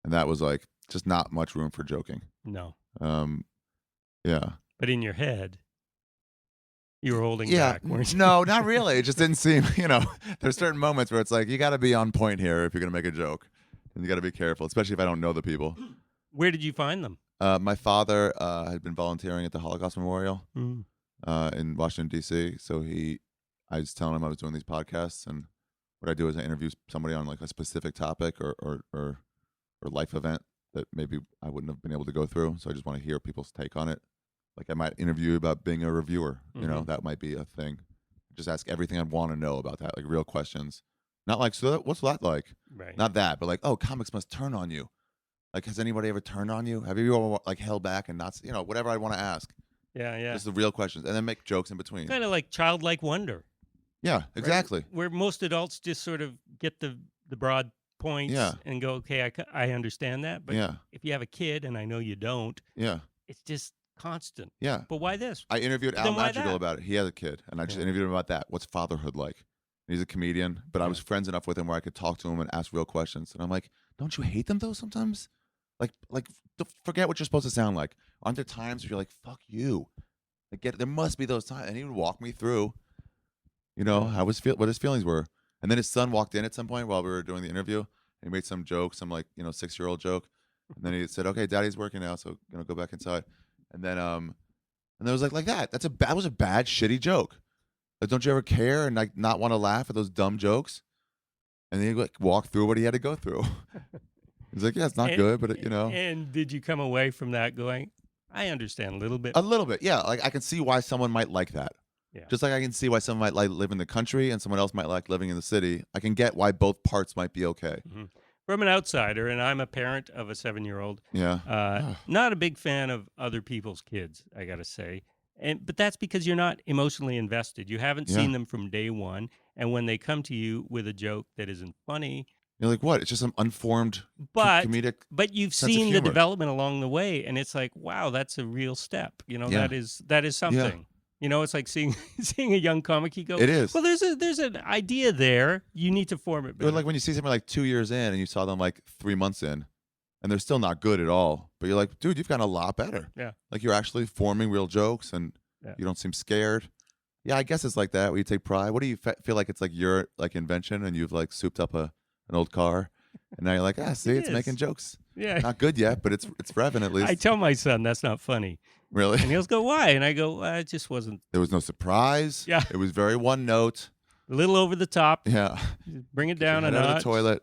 And that was like just not much room for joking. No. Yeah. But in your head, you were holding back, weren't you? No, not really. It just didn't seem, there's certain moments where it's like, you got to be on point here if you're going to make a joke. And you got to be careful, especially if I don't know the people. Where did you find them? My father had been volunteering at the Holocaust Memorial in Washington, D.C. So I was telling him I was doing these podcasts. And what I do is I interview somebody on like a specific topic or life event that maybe I wouldn't have been able to go through. So I just want to hear people's take on it. Like I might interview you about being a reviewer, that might be a thing. Just ask everything I want to know about that, like real questions. Not like, so what's that like? Right. Not that, but like, oh, comics must turn on you. Like, has anybody ever turned on you? Have you ever like held back and not, whatever I want to ask. Yeah. Just the real questions, and then make jokes in between. Kind of like childlike wonder. Yeah, exactly. Right? Where most adults just sort of get the broad points and go, okay, I understand that. But if you have a kid, and I know you don't, it's just constant. Yeah. But why this? I interviewed Al Madrigal about it. He has a kid, and I just interviewed him about that. What's fatherhood like? He's a comedian, but I was friends enough with him where I could talk to him and ask real questions. And I'm like, don't you hate them though sometimes? Like, forget what you're supposed to sound like. Aren't there times where you're like, fuck you? There must be those times. And he would walk me through, what his feelings were. And then his son walked in at some point while we were doing the interview. And he made some joke, some 6-year-old joke. And then he said, okay, daddy's working now, so go back inside. And then it was like that. That was a bad, shitty joke. Like, don't you ever care and like not want to laugh at those dumb jokes? And then he like walked through what he had to go through. He's like, yeah, it's not good, but And did you come away from that going, I understand a little bit? A little bit, yeah. Like, I can see why someone might like that. Yeah. Just like I can see why someone might like live in the country and someone else might like living in the city. I can get why both parts might be okay. Mm-hmm. From an outsider, and I'm a parent of a 7-year-old. Yeah. Not a big fan of other people's kids, I got to say. But that's because you're not emotionally invested. You haven't seen them from day one. And when they come to you with a joke that isn't funny, you're like, what? It's just some unformed comedic. But you've seen the development along the way, and it's like, wow, that's a real step. That is something. It's like seeing a young comic. You go, it is. Well, there's an idea there. You need to form it better. Or like when you see someone like 2 years in, and you saw them like 3 months in, and they're still not good at all. But you're like, dude, you've gotten a lot better. Yeah. Like, you're actually forming real jokes, and you don't seem scared. Yeah, I guess it's like that where you take pride. What do you feel like it's like your like invention, and you've like souped up an old car, and now you're like, see, it's making jokes. Yeah. Not good yet, but it's revving at least. I tell my son that's not funny. Really? And he'll go, why? And I go, it just wasn't. There was no surprise. Yeah. It was very one note. A little over the top. Yeah. Bring it down a notch. Out of the toilet.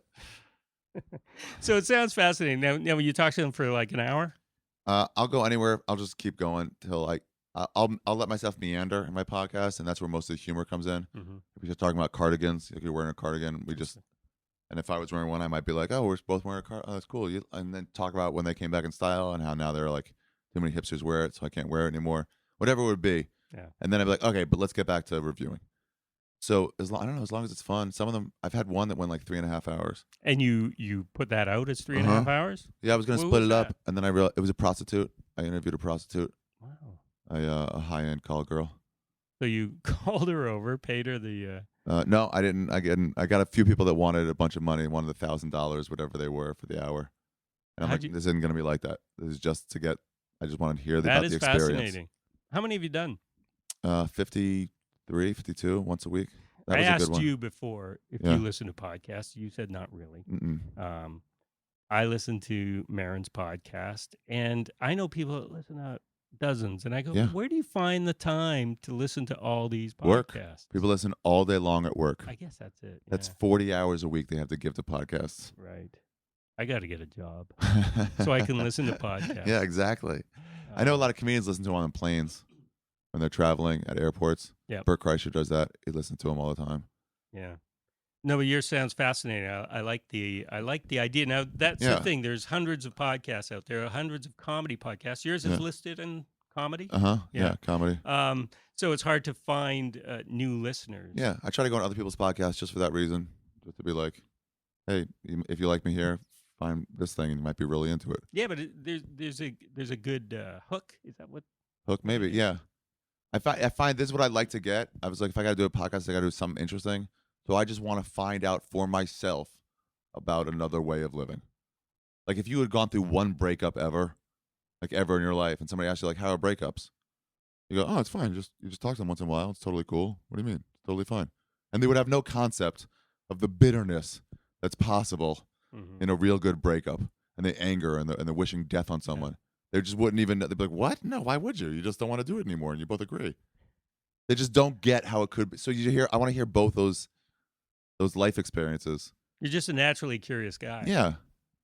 So it sounds fascinating. Now, you talk to them for like an hour? I'll go anywhere. I'll just keep going till I'll let myself meander in my podcast, and that's where most of the humor comes in. Mm-hmm. If you're talking about cardigans, if you're wearing a cardigan, and if I was wearing one, I might be like, oh, we're both wearing a cardigan. Oh, that's cool. And then talk about when they came back in style and how now they're like, too many hipsters wear it, so I can't wear it anymore. Whatever it would be. Yeah. And then I'd be like, okay, but let's get back to reviewing. So I don't know, as long as it's fun. Some of them, I've had one that went like 3.5 hours. And you put that out as 3.5 hours? Yeah, I was going to split it up, and then I realized it was a prostitute. I interviewed a prostitute. Wow. A high-end call girl. So you called her over, paid her the... No, I didn't. I got a few people that wanted a bunch of money, wanted $1,000, whatever they were for the hour. And I'm like, this isn't going to be like that. This is just to get... I just wanted to hear about the experience. That is fascinating. How many have you done? 53, 52, once a week. That I was a good asked one. you before if you listen to podcasts. You said not really. I listen to Marin's podcast, and I know people that listen to dozens. And I go, where do you find the time to listen to all these podcasts? Work. People listen all day long at work. I guess that's it. That's 40 hours a week they have to give to podcasts. Right. I got to get a job so I can listen to podcasts. Yeah, exactly. I know a lot of comedians listen to them on planes when they're traveling at airports. Yeah. Bert Kreischer does that. He listens to them all the time. Yeah. No, but yours sounds fascinating. I like the idea. Now that's the thing. There's hundreds of podcasts out there, hundreds of comedy podcasts. Yours is listed in comedy. Yeah, comedy. So it's hard to find new listeners. Yeah, I try to go on other people's podcasts just for that reason, just to be like, hey, if you like me here, find this thing and you might be really into it. Yeah, but there's a good hook. Is that what? Hook, maybe. Yeah. I find this is what I'd like to get. I was like, if I got to do a podcast, I got to do something interesting. So I just want to find out for myself about another way of living. Like if you had gone through one breakup ever in your life, and somebody asked you like, how are breakups? You go, oh, it's fine. You just talk to them once in a while. It's totally cool. What do you mean? It's totally fine. And they would have no concept of the bitterness that's possible in a real good breakup, and the anger and the wishing death on someone. Yeah. They just wouldn't even. They'd be like, what? No, why would you? You just don't want to do it anymore, and you both agree. They just don't get how it could be. So I want to hear both those life experiences. You're just a naturally curious guy. Yeah.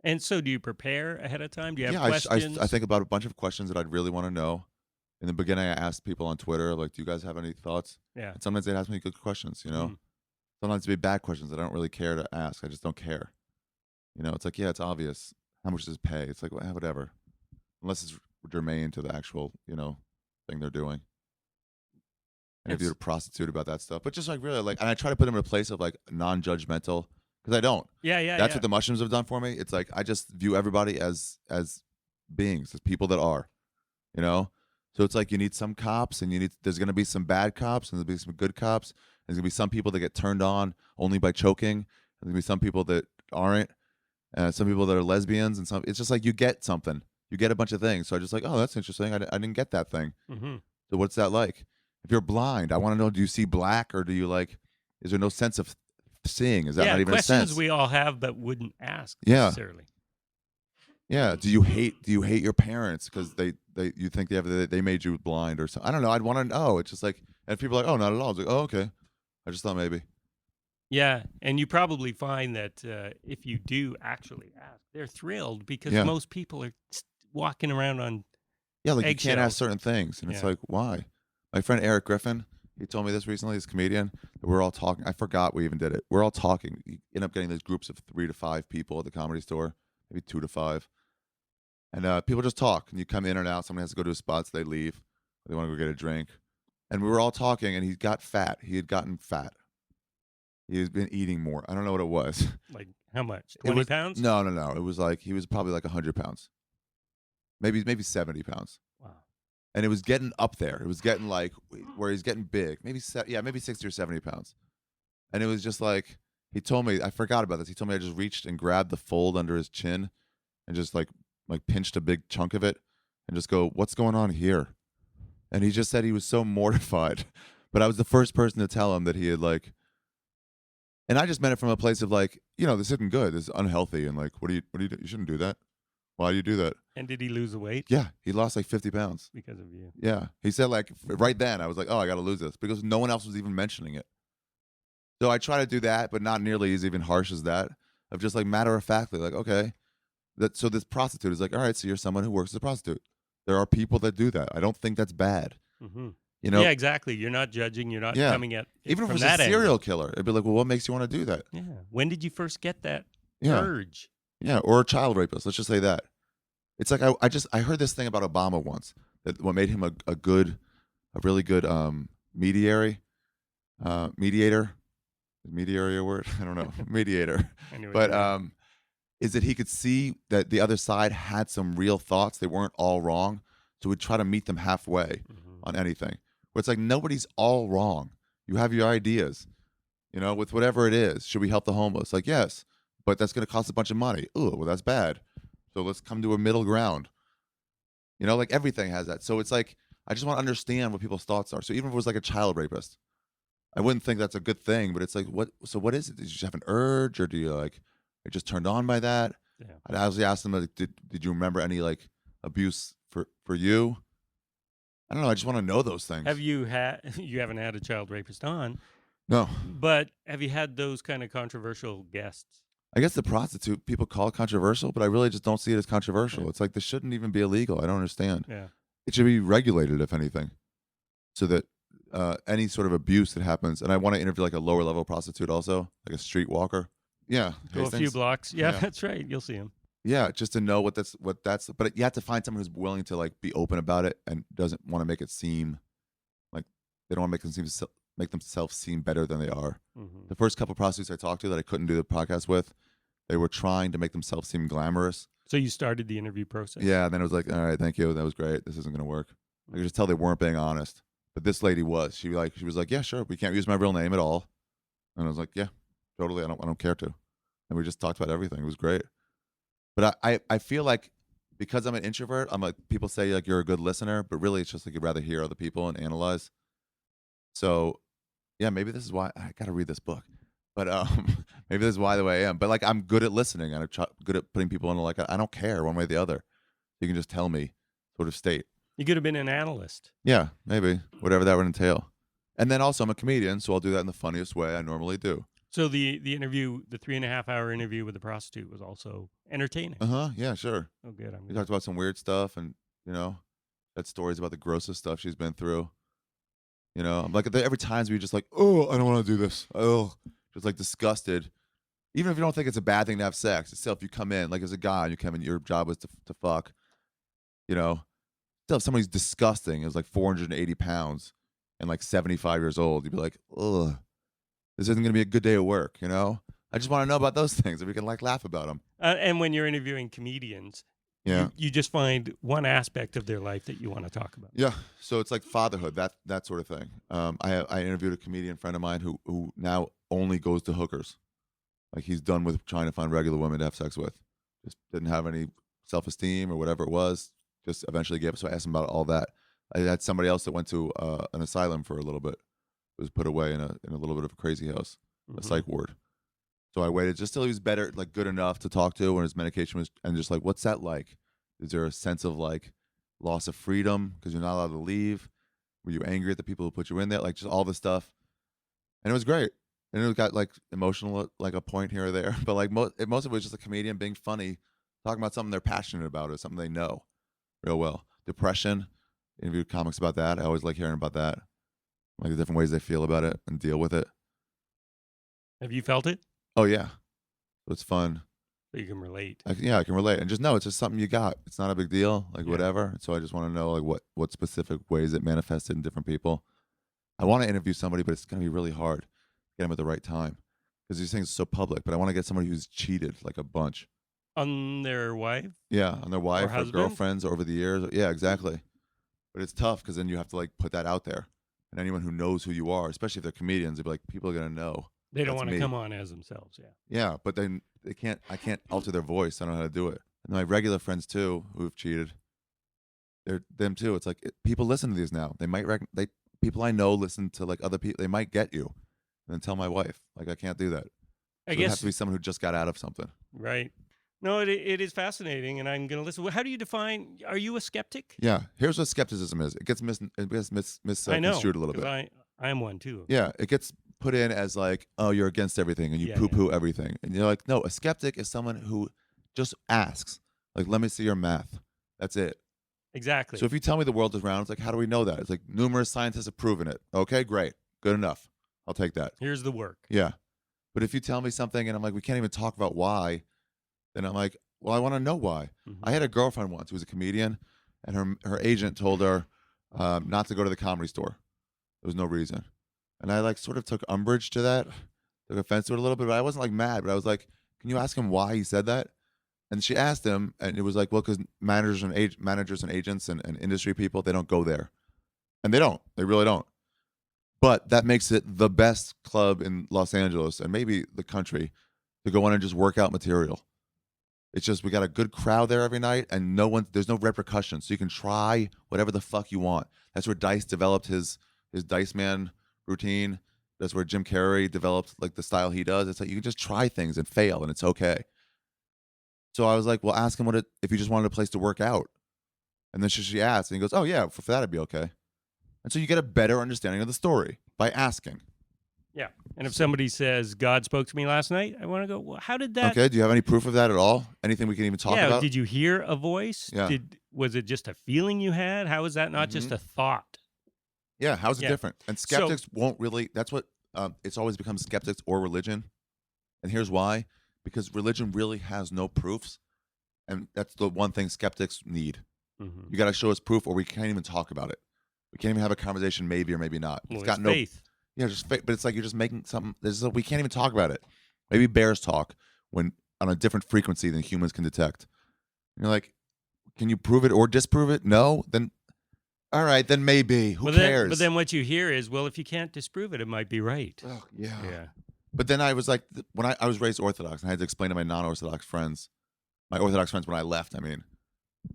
And so do you prepare ahead of time? Do you have questions? I think about a bunch of questions that I'd really want to know. In the beginning, I asked people on Twitter, like, do you guys have any thoughts? Yeah. And sometimes they'd ask me good questions, Sometimes it'd be bad questions that I don't really care to ask. I just don't care. It's like, yeah, it's obvious. how much does it pay? It's like, well, whatever, unless it's germane to the actual, thing they're doing. And if you're a prostitute about that stuff, but just like really like, and I try to put them in a place of like non-judgmental because I don't. Yeah. That's what the mushrooms have done for me. It's like I just view everybody as beings, as people that are, So it's like you need some cops, and there's gonna be some bad cops, and there'll be some good cops. There's gonna be some people that get turned on only by choking. There's gonna be some people that aren't, some people that are lesbians, and some. It's just like you get something, you get a bunch of things. So I just like, oh, that's interesting. I didn't get that thing. Mm-hmm. So what's that like? If you're blind, I want to know: do you see black, or do you like? Is there no sense of seeing? Is that not even a sense? Questions we all have but wouldn't ask necessarily. Yeah. Do you hate your parents because you think they made you blind or something? I don't know. I'd want to know. It's just like, and people are like, oh, not at all. It's like, oh, okay. I just thought maybe. Yeah, and you probably find that if you do actually ask, they're thrilled because most people are walking around on like eggshells. You can't ask certain things, and it's like, why? My friend Eric Griffin, he told me this recently. He's a comedian. That we're all talking. I forgot we even did it. We're all talking. You end up getting these groups of 3 to 5 people at the Comedy Store, maybe 2 to 5. And people just talk, and you come in and out. Someone has to go to a spot, so they leave. They want to go get a drink. And we were all talking, and he got fat. He had gotten fat. He has been eating more. I don't know what it was. Like how much? 20 pounds? No. It was like he was probably like 100 pounds. Maybe 70 pounds. Wow. And it was getting up there. It was getting like where he's getting big. Maybe 60 or 70 pounds. And it was just like, he told me, I forgot about this. He told me I just reached and grabbed the fold under his chin and just like pinched a big chunk of it and just go, what's going on here? And he just said he was so mortified. But I was the first person to tell him that he had like, and I just meant it from a place of like, this isn't good. This is unhealthy. And like, what do you do? You shouldn't do that. Why do you do that? And did he lose the weight? Yeah. He lost like 50 pounds. Because of you. Yeah. He said like right then I was like, oh, I got to lose this because no one else was even mentioning it. So I try to do that, but not nearly as even harsh as that, of just like matter of factly, like, okay, so this prostitute is like, all right, so you're someone who works as a prostitute. There are people that do that. I don't think that's bad. Mm-hmm. Yeah, exactly. You're not judging. You're not coming at it even if from it was that a serial angle. killer. It'd be like, well, what makes you want to do that? Yeah. When did you first get that urge? Yeah, or a child rapist. Let's just say that. It's like I heard this thing about Obama once, that what made him a really good mediator. Is mediator a word? I don't know. Mediator. But is that he could see that the other side had some real thoughts. They weren't all wrong. So we'd try to meet them halfway on anything. Where it's like, nobody's all wrong. You have your ideas, with whatever it is. Should we help the homeless? Like, yes, but that's going to cost a bunch of money. Ooh, well, that's bad. So let's come to a middle ground. Like everything has that. So it's like, I just want to understand what people's thoughts are. So even if it was like a child rapist, I wouldn't think that's a good thing, but it's like, what is it? Did you just have an urge, or do you like, you're just turned on by that? Yeah. I'd actually ask them, like, did you remember any like abuse for you? I don't know. I just want to know those things. You haven't had a child rapist on? No. But have you had those kind of controversial guests? I guess the prostitute people call it controversial, but I really just don't see it as controversial. Yeah. It's like this shouldn't even be illegal. I don't understand. Yeah. It should be regulated, if anything, so that any sort of abuse that happens, and I want to interview like a lower level prostitute also, like a streetwalker. Yeah. Go a few blocks. Yeah, that's right. You'll see him. Yeah, just to know what that's, but you have to find someone who's willing to like be open about it and doesn't want to make it seem like they don't want to make themselves seem better than they are. Mm-hmm. The first couple of prostitutes I talked to that I couldn't do the podcast with, they were trying to make themselves seem glamorous. So you started the interview process? Yeah, and then it was like, all right, thank you, that was great. This isn't going to work. I could just tell they weren't being honest. But this lady was. She was like, yeah, sure, we can't use my real name at all. And I was like, yeah, totally. I don't care to. And we just talked about everything. It was great. But I feel like because I'm an introvert, I'm like, people say like you're a good listener, but really it's just like you'd rather hear other people and analyze. So yeah, maybe this is why I got to read this book. But maybe this is why the way I am. But like I'm good at listening and I'm good at putting people in like I don't care one way or the other. You can just tell me sort of state. You could have been an analyst. Yeah, maybe whatever that would entail. And then also I'm a comedian, so I'll do that in the funniest way I normally do. So the interview, the 3.5-hour interview with the prostitute was also entertaining. Yeah, sure. Oh, good. We talked about some weird stuff, and had stories about the grossest stuff she's been through. I'm like every time we just like, oh, I don't want to do this. Oh, just like disgusted. even if you don't think it's a bad thing to have sex, it's still if you come in, like as a guy, and you come in, your job was to fuck, you know, still if somebody's disgusting, it was like 480 pounds and like 75 years old, you'd be like, ugh, this isn't going to be a good day at work, you know? I just want to know about those things if we can like laugh about them. And when you're interviewing comedians, you just find one aspect of their life that you want to talk about. Yeah, so it's like fatherhood, that sort of thing. I interviewed a comedian friend of mine who now only goes to hookers. Like he's done with trying to find regular women to have sex with. Just didn't have any self-esteem or whatever it was. Just eventually gave up. So I asked him about all that. I had somebody else that went to an asylum for a little bit. Was put away in a little bit of a crazy house, a psych ward. So I waited just till he was better, like good enough to talk to when his medication was, and just like, what's that like? Is there a sense of like loss of freedom because you're not allowed to leave? Were you angry at the people who put you in there? Like just all this stuff. And it was great. And it got like emotional at like a point here or there. But like most of it was just a comedian being funny, talking about something they're passionate about or something they know real well. Depression, interviewed comics about that. I always like hearing about that. Like the different ways they feel about it and deal with it. Have you felt it? Oh, yeah. So it's fun. So you can relate. I can relate. And just know it's just something you got. It's not a big deal, like whatever. So I just want to know like what specific ways it manifested in different people. I want to interview somebody, but it's going to be really hard to get them at the right time because these things are so public. But I want to get somebody who's cheated like a bunch. On their wife? Yeah, on their wife or husband? girlfriends over the years. Yeah, exactly. But it's tough because then you have to like put that out there. And anyone who knows who you are, especially if they're comedians, they'll be like, people are going to know. They don't want to come on as themselves, Yeah, but then I can't alter their voice. I don't know how to do it. And my regular friends too, who've cheated, they're them too. It's like people listen to these now. They might people I know listen to like other people. They might get you, and then tell my wife like I can't do that. I guess it has to be someone who just got out of something. Right. No, it is fascinating, and I'm going to listen. How do you define? Are you a skeptic? Yeah. Here's what skepticism is. It gets misconstrued a little bit. I am one too. Yeah. It gets put in as like, oh, you're against everything and you poo-poo everything. And you're like, no, a skeptic is someone who just asks, like, let me see your math. That's it. Exactly. So if you tell me the world is round, it's like, how do we know that? It's like numerous scientists have proven it. Okay, great. Good enough. I'll take that. Here's the work. Yeah. But if you tell me something and I'm like, we can't even talk about why, then I'm like, well, I want to know why. I had a girlfriend once who was a comedian and her agent told her not to go to the Comedy Store. There was no reason. And I like sort of took umbrage to that, took offense to it a little bit, but I wasn't like mad, but I was like, can you ask him why he said that? And she asked him, and it was like, well, because managers and agents and industry people, they don't go there. And they really don't. But that makes it the best club in Los Angeles and maybe the country to go in and just work out material. It's just, we got a good crowd there every night and there's no repercussions. So you can try whatever the fuck you want. That's where Dice developed his Dice Man routine. That's where Jim Carrey developed like the style he does. It's like you can just try things and fail and it's okay. So I was like, well, ask him if you just wanted a place to work out. And then she asked and he goes, oh yeah, for that it'd be okay. And so you get a better understanding of the story by asking. Yeah. And if somebody says, God spoke to me last night, I want to go, well, how did that? Okay. Do you have any proof of that at all? Anything we can even talk about? Did you hear a voice? Yeah. Was it just a feeling you had? How is that not just a thought? Yeah. How's it different? And skeptics won't really, that's what, it's always become skeptics or religion. And here's why. Because religion really has no proofs. And that's the one thing skeptics need. You got to show us proof or we can't even talk about it. We can't even have a conversation, maybe or maybe not. It's got no faith. Yeah, just faith. But it's like you're just making something. We can't even talk about it. Maybe bears talk when on a different frequency than humans can detect. And you're like, can you prove it or disprove it? No? Then, all right, then maybe. Who cares? But then what you hear is, well, if you can't disprove it, it might be right. Oh, yeah. But then I was like, when I was raised Orthodox, and I had to explain to my non-Orthodox friends, my Orthodox friends when I left, I mean,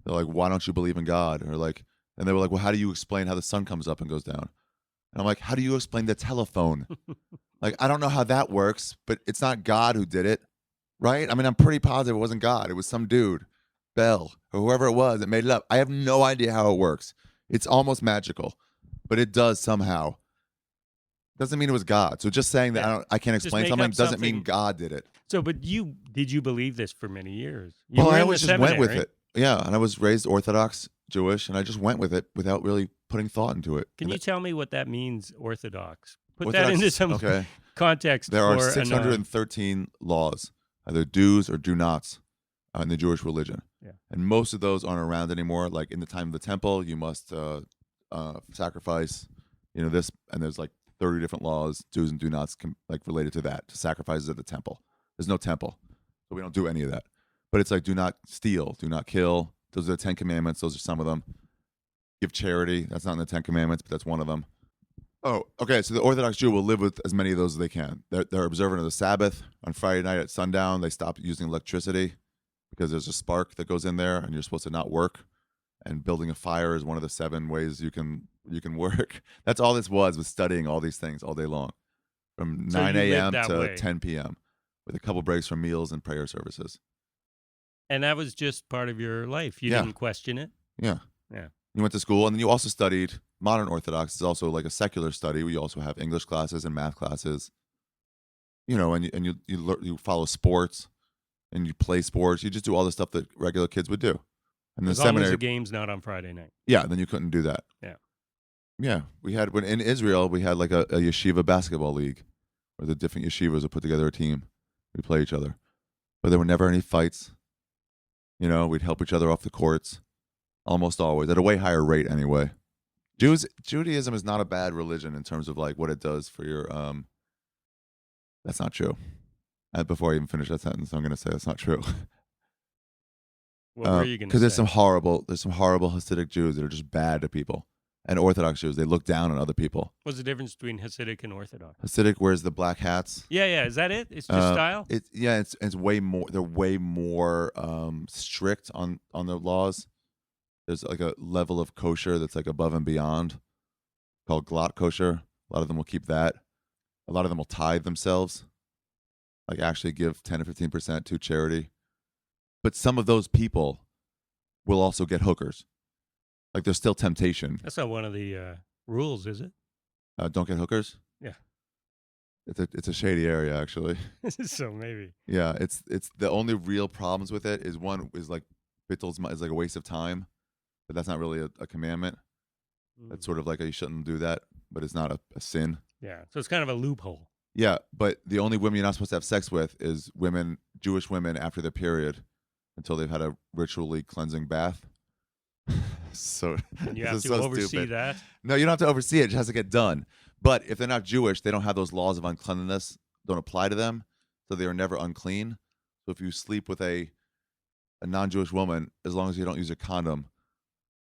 they're like, why don't you believe in God? Or like, and they were like, well, how do you explain how the sun comes up and goes down? And I'm like, how do you explain the telephone? Like, I don't know how that works, but it's not God who did it, right? I mean, I'm pretty positive it wasn't God. It was some dude, Bell, or whoever it was that made it up. I have no idea how it works. It's almost magical, but it does somehow. Doesn't mean it was God. So just saying that I can't explain something doesn't mean God did it. So, but did you believe this for many years? Well, I always just went with it. Yeah, and I was raised Orthodox Jewish, and I just went with it without really putting thought into it. Can you tell me what that means, Orthodox? Put that into some context. There are 613 laws either do's or do nots in the Jewish religion. Yeah. And most of those aren't around anymore. Like in the time of the temple, you must sacrifice, this, and there's like 30 different laws, do's and do nots, like related to that, to sacrifices at the temple. There's no temple, so we don't do any of that. But it's like, do not steal, do not kill. Those are the 10 commandments. Those are some of them. Give charity. That's not in the 10 commandments, but that's one of them. Oh, okay. So the Orthodox Jew will live with as many of those as they can. They're observant of the Sabbath. On Friday night at sundown, they stop using electricity because there's a spark that goes in there, and you're supposed to not work. And building a fire is one of the 7 ways you can work. That's all this was studying all these things all day long, from 9 a.m. to 10 p.m. with a couple breaks from meals and prayer services. And that was just part of your life. You didn't question it? Yeah. Yeah. You went to school, and then you also studied modern Orthodox. It's also like a secular study. We also have English classes and math classes. And you follow sports, and you play sports. You just do all the stuff that regular kids would do. And as long as the game's not on Friday night. Yeah, then you couldn't do that. Yeah. Yeah. When in Israel, we had like a yeshiva basketball league where the different yeshivas would put together a team. We play each other. But there were never any fights. We'd help each other off the courts. Almost always, at a way higher rate anyway. Judaism is not a bad religion in terms of like what it does for your that's not true. Before I even finish that sentence, I'm going to say that's not true. What were you going to say? Because there's some horrible Hasidic Jews that are just bad to people. And Orthodox Jews, they look down on other people. What's the difference between Hasidic and Orthodox? Hasidic wears the black hats. Yeah. Is that it? It's just style? It's way more. They're way more strict on their laws. There's like a level of kosher that's like above and beyond, called glot kosher. A lot of them will keep that. A lot of them will tithe themselves, like actually give 10 or 15% to charity. But some of those people will also get hookers. Like there's still temptation. That's not one of the rules, is it? Don't get hookers? Yeah. It's a shady area, actually. So maybe. Yeah, it's the only real problems with it is one is like bittel's is like a waste of time. But that's not really a commandment. It's sort of like you shouldn't do that, but it's not a sin. Yeah, so it's kind of a loophole. Yeah, but the only women you're not supposed to have sex with is Jewish women after their period, until they've had a ritually cleansing bath. So and you have to oversee stupid. that? No, you don't have to oversee it. It just has to get done. But if they're not Jewish, they don't have those laws of uncleanliness, don't apply to them, so they are never unclean. So if you sleep with a non-Jewish woman, as long as you don't use a condom,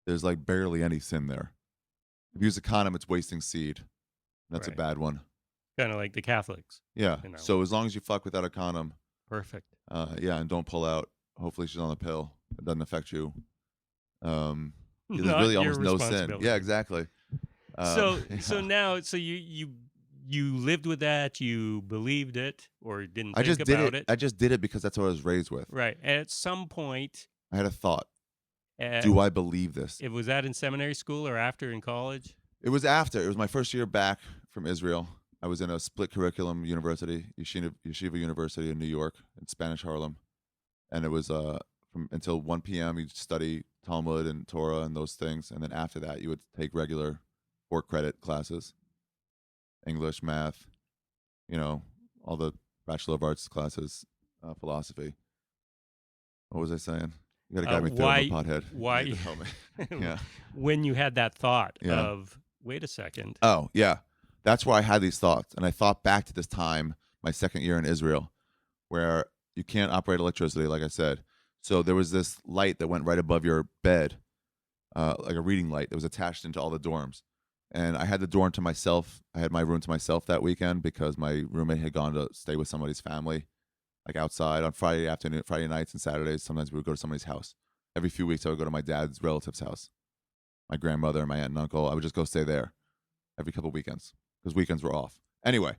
there's like barely any sin there. If you use a condom, it's wasting seed. That's right. A bad one. Kind of like the Catholics. Yeah. So as long as you fuck without a condom. Perfect. And don't pull out. Hopefully she's on the pill. It doesn't affect you. There's really almost no sin. Yeah, exactly. So now, you lived with that, you believed it, or didn't think about it? I just did it because that's what I was raised with. Right. And at some point, I had a thought. Do I believe this? Was that in seminary school or after in college? It was after. It was my first year back from Israel. I was in a split curriculum university, Yeshiva University in New York, in Spanish Harlem. And it was from until 1 p.m. you'd study Talmud and Torah and those things. And then after that, you would take regular 4-credit classes, English, math, all the Bachelor of Arts classes, philosophy. What was I saying? You got to guide me through, I'm a pothead. Why? You help me. Yeah. When you had that thought of, wait a second. Oh, yeah. That's where I had these thoughts. And I thought back to this time, my second year in Israel, where you can't operate electricity, like I said. So there was this light that went right above your bed, like a reading light that was attached into all the dorms. And I had the dorm to myself. I had my room to myself that weekend because my roommate had gone to stay with somebody's family, like outside on Friday nights and Saturdays. Sometimes we would go to somebody's house. Every few weeks, I would go to my dad's relative's house, my grandmother, my aunt and uncle. I would just go stay there every couple of weekends because weekends were off. Anyway,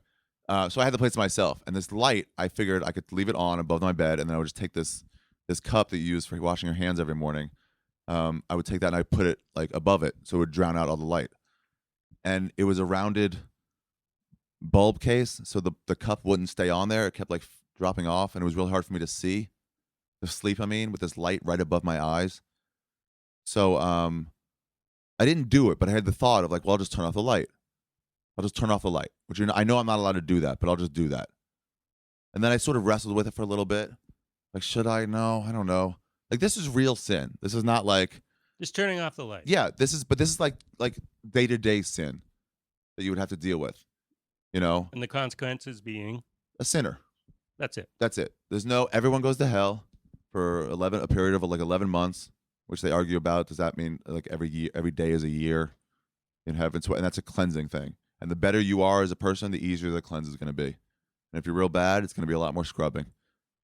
so I had the place to myself. And this light, I figured I could leave it on above my bed, and then I would just take this cup that you use for washing your hands every morning. I would take that and I'd put it like above it so it would drown out all the light. And it was a rounded bulb case, so the cup wouldn't stay on there. It kept like dropping off, and it was really hard for me to see, to sleep, with this light right above my eyes. So I didn't do it, but I had the thought of like, well, I'll just turn off the light. I'll just turn off the light, which I know I'm not allowed to do that, but I'll just do that. And then I sort of wrestled with it for a little bit. Like, should I? No, I don't know. Like, this is real sin. This is not like Just turning off the light. yeah. This is like day-to-day sin that you would have to deal with. You know, And the consequences being a sinner. that's it. That's it. Everyone goes to hell for a period of like 11 months, which they argue about. Does that mean like every day is a year in heaven? And that's a cleansing thing. And the better you are as a person, the easier the cleanse is going to be. And if you're real bad, it's going to be a lot more scrubbing.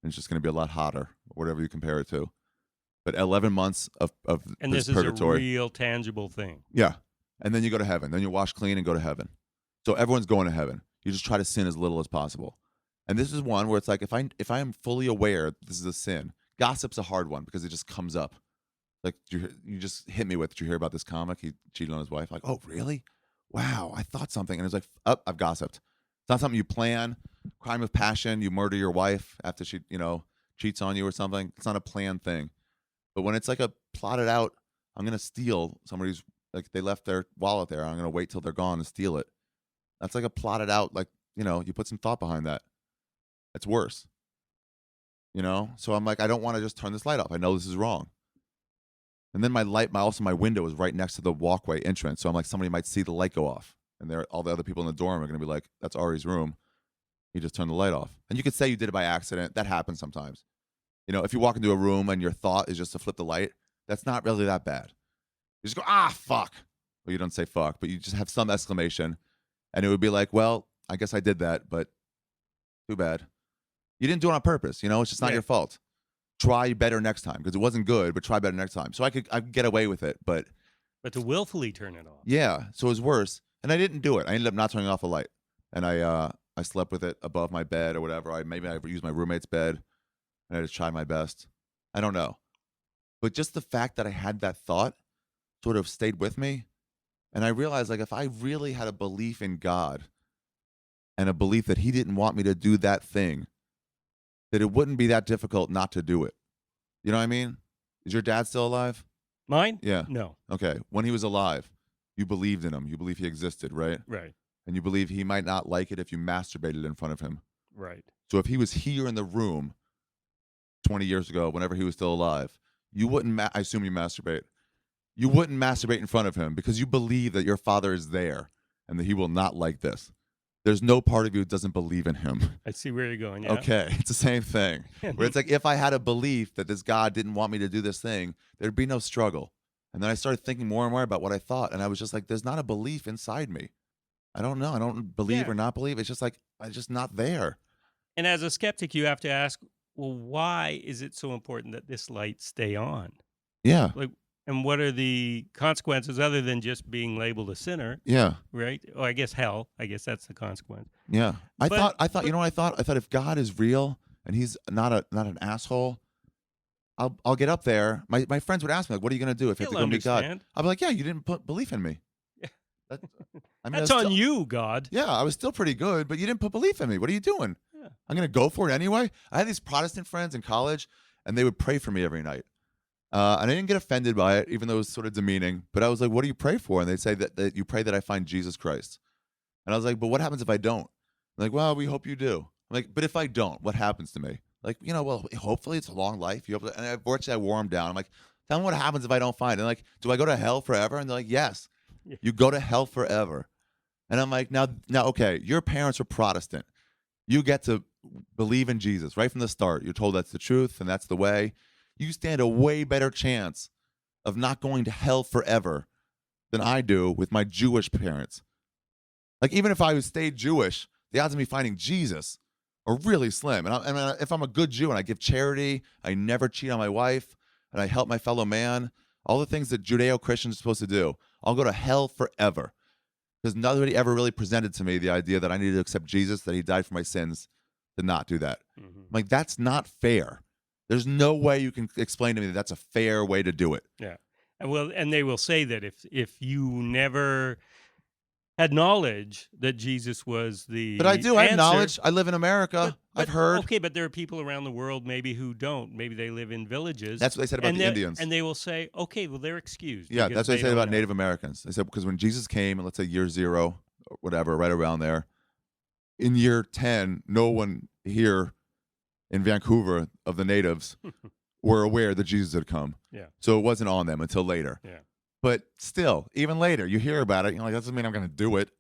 And it's just going to be a lot hotter, whatever you compare it to. But 11 months of And this this is purgatory. a real tangible thing. Yeah. And then you go to heaven. Then you wash clean and go to heaven. So everyone's going to heaven. You just try to sin as little as possible. And this is one where it's like, if I am fully aware this is a sin, gossip's a hard one because it just comes up. Like you just hit me with, did you hear about this comic? He cheated on his wife. Like, oh, really? Wow, I thought something. And it's like, oh, I've gossiped. It's not something you plan. Crime of passion, you murder your wife after she, cheats on you or something. It's not a planned thing. But when it's like a plotted out, I'm going to steal somebody's, like they left their wallet there. I'm going to wait till they're gone and steal it. That's like a plotted out, like, you put some thought behind that. It's worse. So I'm like, I don't want to just turn this light off. I know this is wrong. And then my window is right next to the walkway entrance. So I'm like, somebody might see the light go off. And all the other people in the dorm are going to be like, that's Ari's room. He just turned the light off. And you could say you did it by accident. That happens sometimes. If you walk into a room and your thought is just to flip the light, that's not really that bad. You just go, fuck. Well, you don't say fuck, but you just have some exclamation. And it would be like, well, I guess I did that, but too bad. You didn't do it on purpose. It's just not your fault. Try better next time because it wasn't good, but try better next time. So I could get away with it, but to willfully turn it off. Yeah, so it was worse. And I didn't do it. I ended up not turning off the light. And I slept with it above my bed or whatever. Maybe I used my roommate's bed and I just tried my best. I don't know. But just the fact that I had that thought sort of stayed with me. And I realized, like, if I really had a belief in God and a belief that he didn't want me to do that thing, that it wouldn't be that difficult not to do it. You know what I mean? Is your dad still alive? Mine? Yeah. No. Okay. When he was alive, you believed in him. You believe he existed, right? Right. And you believe he might not like it if you masturbated in front of him. Right. So if he was here in the room 20 years ago, whenever he was still alive, you wouldn't, I assume you masturbate. You wouldn't masturbate in front of him because you believe that your father is there and that he will not like this. There's no part of you that doesn't believe in him. I see where you're going, yeah. Okay, it's the same thing. Where it's like, if I had a belief that this God didn't want me to do this thing, there'd be no struggle. And then I started thinking more and more about what I thought. And I was just like, there's not a belief inside me. I don't know. I don't believe or not believe. It's just like, it's just not there. And as a skeptic, you have to ask, well, why is it so important that this light stay on? Yeah. Like, and what are the consequences other than just being labeled a sinner? Yeah. Right? Or I guess hell. I guess that's the consequence. Yeah. I thought, you know what I thought? I thought if God is real and he's not an asshole, I'll get up there. My friends would ask me, like, what are you going to do if you have to go meet God? I'll be like, yeah, you didn't put belief in me. Yeah. That's on you, God. Yeah, I was still pretty good, but you didn't put belief in me. What are you doing? Yeah. I'm going to go for it anyway. I had these Protestant friends in college, and they would pray for me every night. And I didn't get offended by it, even though it was sort of demeaning. But I was like, what do you pray for? And they'd say that you pray that I find Jesus Christ. And I was like, but what happens if I don't? I'm like, well, we hope you do. I'm like, but if I don't, what happens to me? Like, well, hopefully it's a long life. And unfortunately, I wore them down. I'm like, tell me what happens if I don't find it. And like, do I go to hell forever? And they're like, yes, you go to hell forever. And I'm like, now, okay, your parents were Protestant. You get to believe in Jesus right from the start. You're told that's the truth and that's the way. You stand a way better chance of not going to hell forever than I do with my Jewish parents. Like, even if I stayed Jewish, the odds of me finding Jesus are really slim. And if I'm a good Jew and I give charity, I never cheat on my wife, and I help my fellow man, all the things that Judeo-Christians are supposed to do, I'll go to hell forever. Because nobody ever really presented to me the idea that I needed to accept Jesus, that he died for my sins, to not do that. Mm-hmm. I'm like, that's not fair. There's no way you can explain to me that that's a fair way to do it. Yeah. And they will say that if you never had knowledge that Jesus was the But I do. I have knowledge. I live in America. I've heard. Okay, but there are people around the world maybe who don't. Maybe they live in villages. That's what they said about the Indians. And they will say, okay, well, they're excused. Yeah, that's what they said about Native Americans. They said because when Jesus came, and let's say year 0, or whatever, right around there, in year 10, no one here in Vancouver of the natives were aware that Jesus had come. Yeah. So it wasn't on them until later. Yeah. But still, even later, you hear about it. You're like, that doesn't mean I'm going to do it.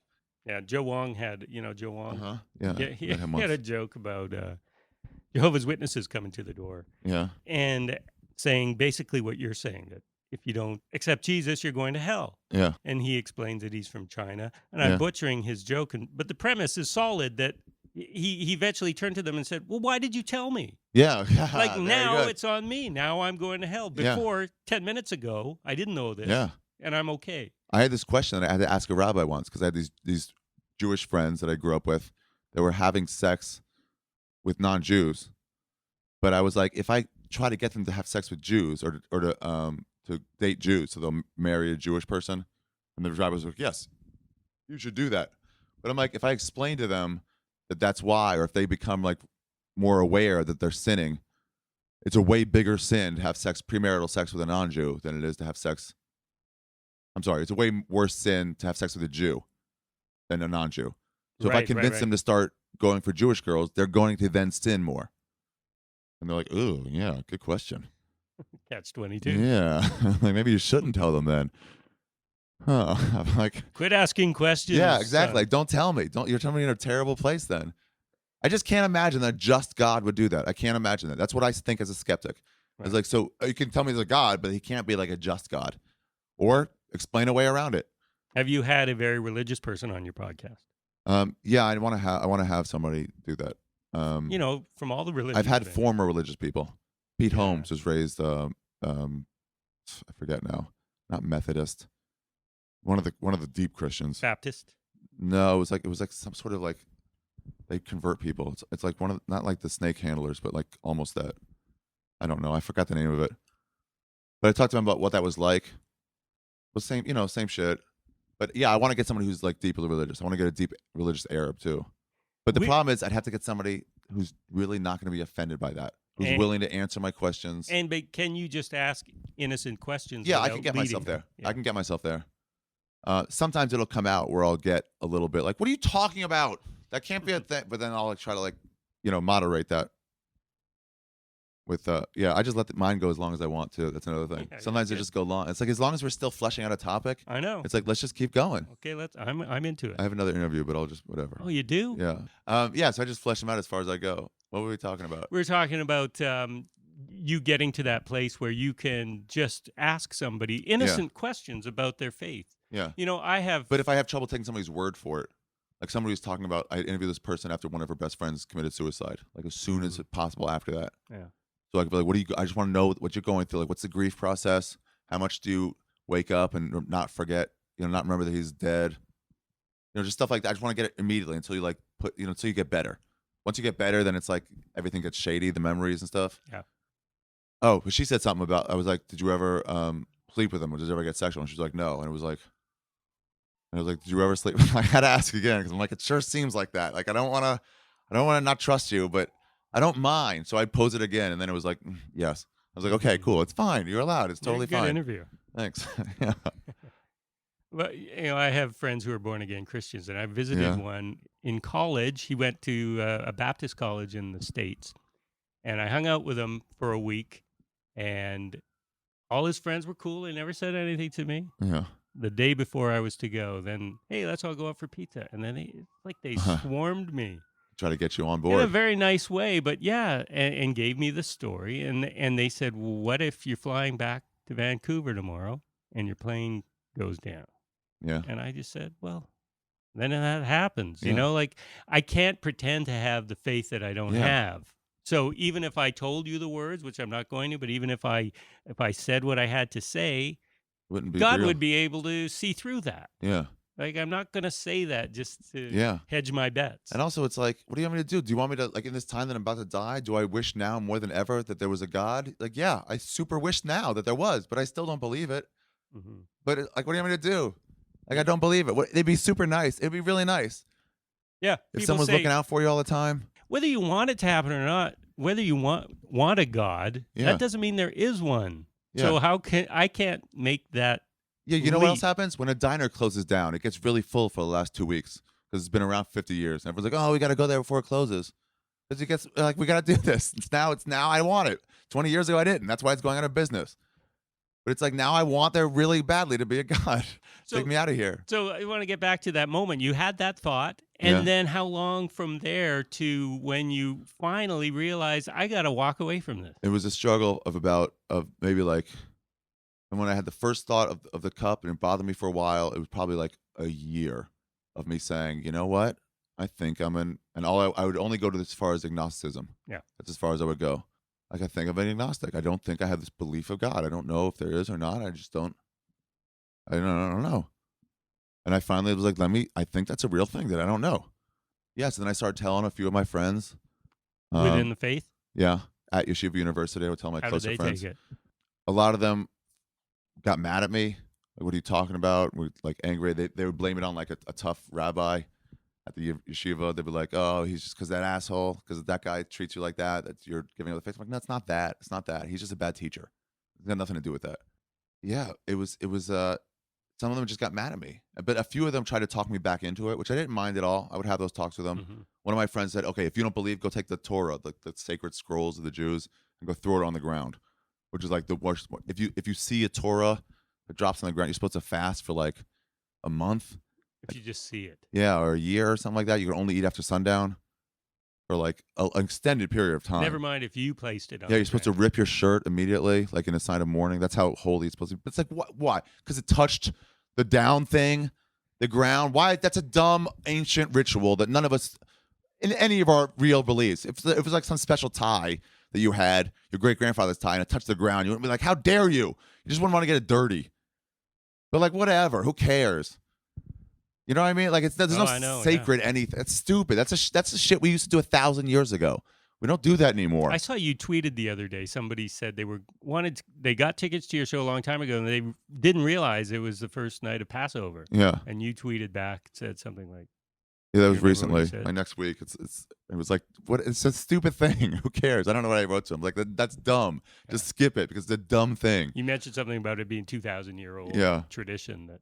Yeah. Joe Wong had, Joe Wong. Uh-huh. Yeah. He had a joke about Jehovah's Witnesses coming to the door. Yeah. And saying basically what you're saying, that if you don't accept Jesus, you're going to hell. Yeah. And he explains that he's from China. And Yeah. I'm butchering his joke. But the premise is solid that he eventually turned to them and said, well, why did you tell me? Yeah. Like now it's on me. Now I'm going to hell. Yeah. Before 10 minutes ago, I didn't know this. Yeah. And I'm okay. I had this question that I had to ask a rabbi once because I had these Jewish friends that I grew up with that were having sex with non-Jews. But I was like, if I try to get them to have sex with Jews or to date Jews, so they'll marry a Jewish person, and the rabbi was like, yes, you should do that. But I'm like, if I explain to them that that's why, or if they become like more aware that they're sinning, it's a way bigger sin to have premarital sex with a non-Jew than it is to have sex. I'm sorry, it's a way worse sin to have sex with a Jew than a non-Jew. So if I convince them to start going for Jewish girls, they're going to then sin more. And they're like, "Ooh, yeah, good question." Catch 22. Yeah, like maybe you shouldn't tell them then. Huh? I'm like, quit asking questions. yeah, exactly. Like, don't tell me. You're telling me in a terrible place. Then I just can't imagine that just God would do that. I can't imagine that. That's what I think as a skeptic. Right. It's like, so you can tell me there's a God, but he can't be like a just God, or explain a way around it. Have you had a very religious person on your podcast? Yeah, I want to have somebody do that. From all the religions. I've had former religious people. Pete Holmes was raised, I forget now, not Methodist. One of the deep Christians. Baptist? No, it was like some sort of like they convert people. It's like not like the snake handlers, but like almost that. I don't know. I forgot the name of it. But I talked to him about what that was like. Well, same shit. But yeah, I want to get somebody who's like deeply religious. I want to get a deep religious Arab too. But the problem is I'd have to get somebody who's really not going to be offended by that, who's willing to answer my questions. But can you just ask innocent questions? Yeah, I can get myself there. Yeah. I can get myself there. Sometimes it'll come out where I'll get a little bit like, what are you talking about? That can't be a thing. But then I'll try to moderate that. With I just let the mind go as long as I want to. That's another thing. Sometimes I just go long. It's like as long as we're still fleshing out a topic. I know. It's like let's just keep going. Okay, I'm into it. I have another interview, but I'll just whatever. Oh, you do? Yeah. So I just flesh them out as far as I go. What were we talking about? We were talking about you getting to that place where you can just ask somebody innocent questions about their faith. Yeah. I have. But if I have trouble taking somebody's word for it, like somebody was talking about, I interviewed this person after one of her best friends committed suicide, like as soon as possible after that. Yeah. So I could be like, I just want to know what you're going through. Like, what's the grief process? How much do you wake up and not forget, not remember that he's dead? Just stuff like that. I just want to get it immediately until you until you get better. Once you get better, then it's like everything gets shady, the memories and stuff. Yeah. Oh, but she said something about, I was like, did you ever sleep with him? Or did you ever get sexual? And she's like, no. And I was like, did you ever sleep? I had to ask again because I'm like, it sure seems like that. Like, I don't want to not trust you, but I don't mind. So I posed it again, and then it was like, yes. I was like, okay, cool. It's fine. You're allowed. It's totally fine. Good interview. Thanks. Yeah. Well, I have friends who are born again Christians, and I visited one in college. He went to a Baptist college in the States, and I hung out with him for a week, and all his friends were cool. They never said anything to me. Yeah. The day before I was to go, then, hey, let's all go out for pizza. And then they swarmed me. Try to get you on board in a very nice way, but and gave me the story, and they said, well, what if you're flying back to Vancouver tomorrow and your plane goes down? Yeah. And I just said, well, then that happens. Like I can't pretend to have the faith that I don't have. So even if I told you the words, which I'm not going to, but even if I said what I had to say, God would be able to see through that. Yeah. Like, I'm not going to say that just to hedge my bets. And also, it's like, what do you want me to do? Do you want me to, like, in this time that I'm about to die, do I wish now more than ever that there was a God? Like, yeah, I super wish now that there was, but I still don't believe it. Mm-hmm. But, like, what do you want me to do? Like, I don't believe it. It'd be super nice. It'd be really nice. Yeah. If someone's looking out for you all the time. Whether you want it to happen or not, whether you want a God, that doesn't mean there is one. Yeah. So I can't make that. Yeah, you know what else happens? When a diner closes down, it gets really full for the last 2 weeks because it's been around 50 years. And everyone's like, oh, we got to go there before it closes. Because it gets like, we got to do this. It's now. I want it. 20 years ago, I didn't. That's why it's going out of business. But it's like now I want there really badly to be a God. Take me out of here. So I want to get back to that moment. You had that thought, and then how long from there to when you finally realized I got to walk away from this? It was a struggle of maybe like, and when I had the first thought of the cup and it bothered me for a while, it was probably like a year of me saying, you know what? I think I'm in, and I would only go to as far as agnosticism. Yeah. That's as far as I would go. Like, I think I'm an agnostic. I don't think I have this belief of God. I don't know if there is or not. I don't know. And I finally was like, I think that's a real thing that I don't know. Yes. And then I started telling a few of my friends. Within the faith? Yeah. At Yeshiva University, I would tell my closer friends. Take it? A lot of them got mad at me. Like, what are you talking about? We're like angry. They would blame it on like a tough rabbi at the yeshiva. They'd be like, oh, he's just because that asshole, because that guy treats you like that you're giving up the faith. I'm like, no, it's not that. It's not that. He's just a bad teacher. It's got nothing to do with that. Yeah, it was some of them just got mad at me. But a few of them tried to talk me back into it, which I didn't mind at all. I would have those talks with them. Mm-hmm. One of my friends said, okay, if you don't believe, go take the Torah, the sacred scrolls of the Jews, and go throw it on the ground, which is like the worst. If you see a Torah that drops on the ground, you're supposed to fast for like a month. If you just see it. Yeah, or a year or something like that. You can only eat after sundown for like an extended period of time. Never mind if you placed it on. Yeah, you're supposed to rip your shirt immediately, like in a sign of mourning. That's how holy it's supposed to be. But it's like, why? Because it touched the down thing, the ground. Why? That's a dumb, ancient ritual that none of us, in any of our real beliefs, if it was like some special tie that you had, your great-grandfather's tie, and it touched the ground, you wouldn't be like, how dare you? You just wouldn't want to get it dirty. But like, whatever. Who cares? You know what I mean? Like, there's no sacred anything. It's stupid. That's the shit we used to do 1,000 years ago. We don't do that anymore. I saw you tweeted the other day. Somebody said they got tickets to your show a long time ago, and they didn't realize it was the first night of Passover. Yeah. And you tweeted back, said something like, yeah, that was recently. My next week. It was like, what? It's a stupid thing. Who cares? I don't know what I wrote to him. Like, that's dumb. Yeah. Just skip it because it's a dumb thing. You mentioned something about it being 2,000-year-old tradition that.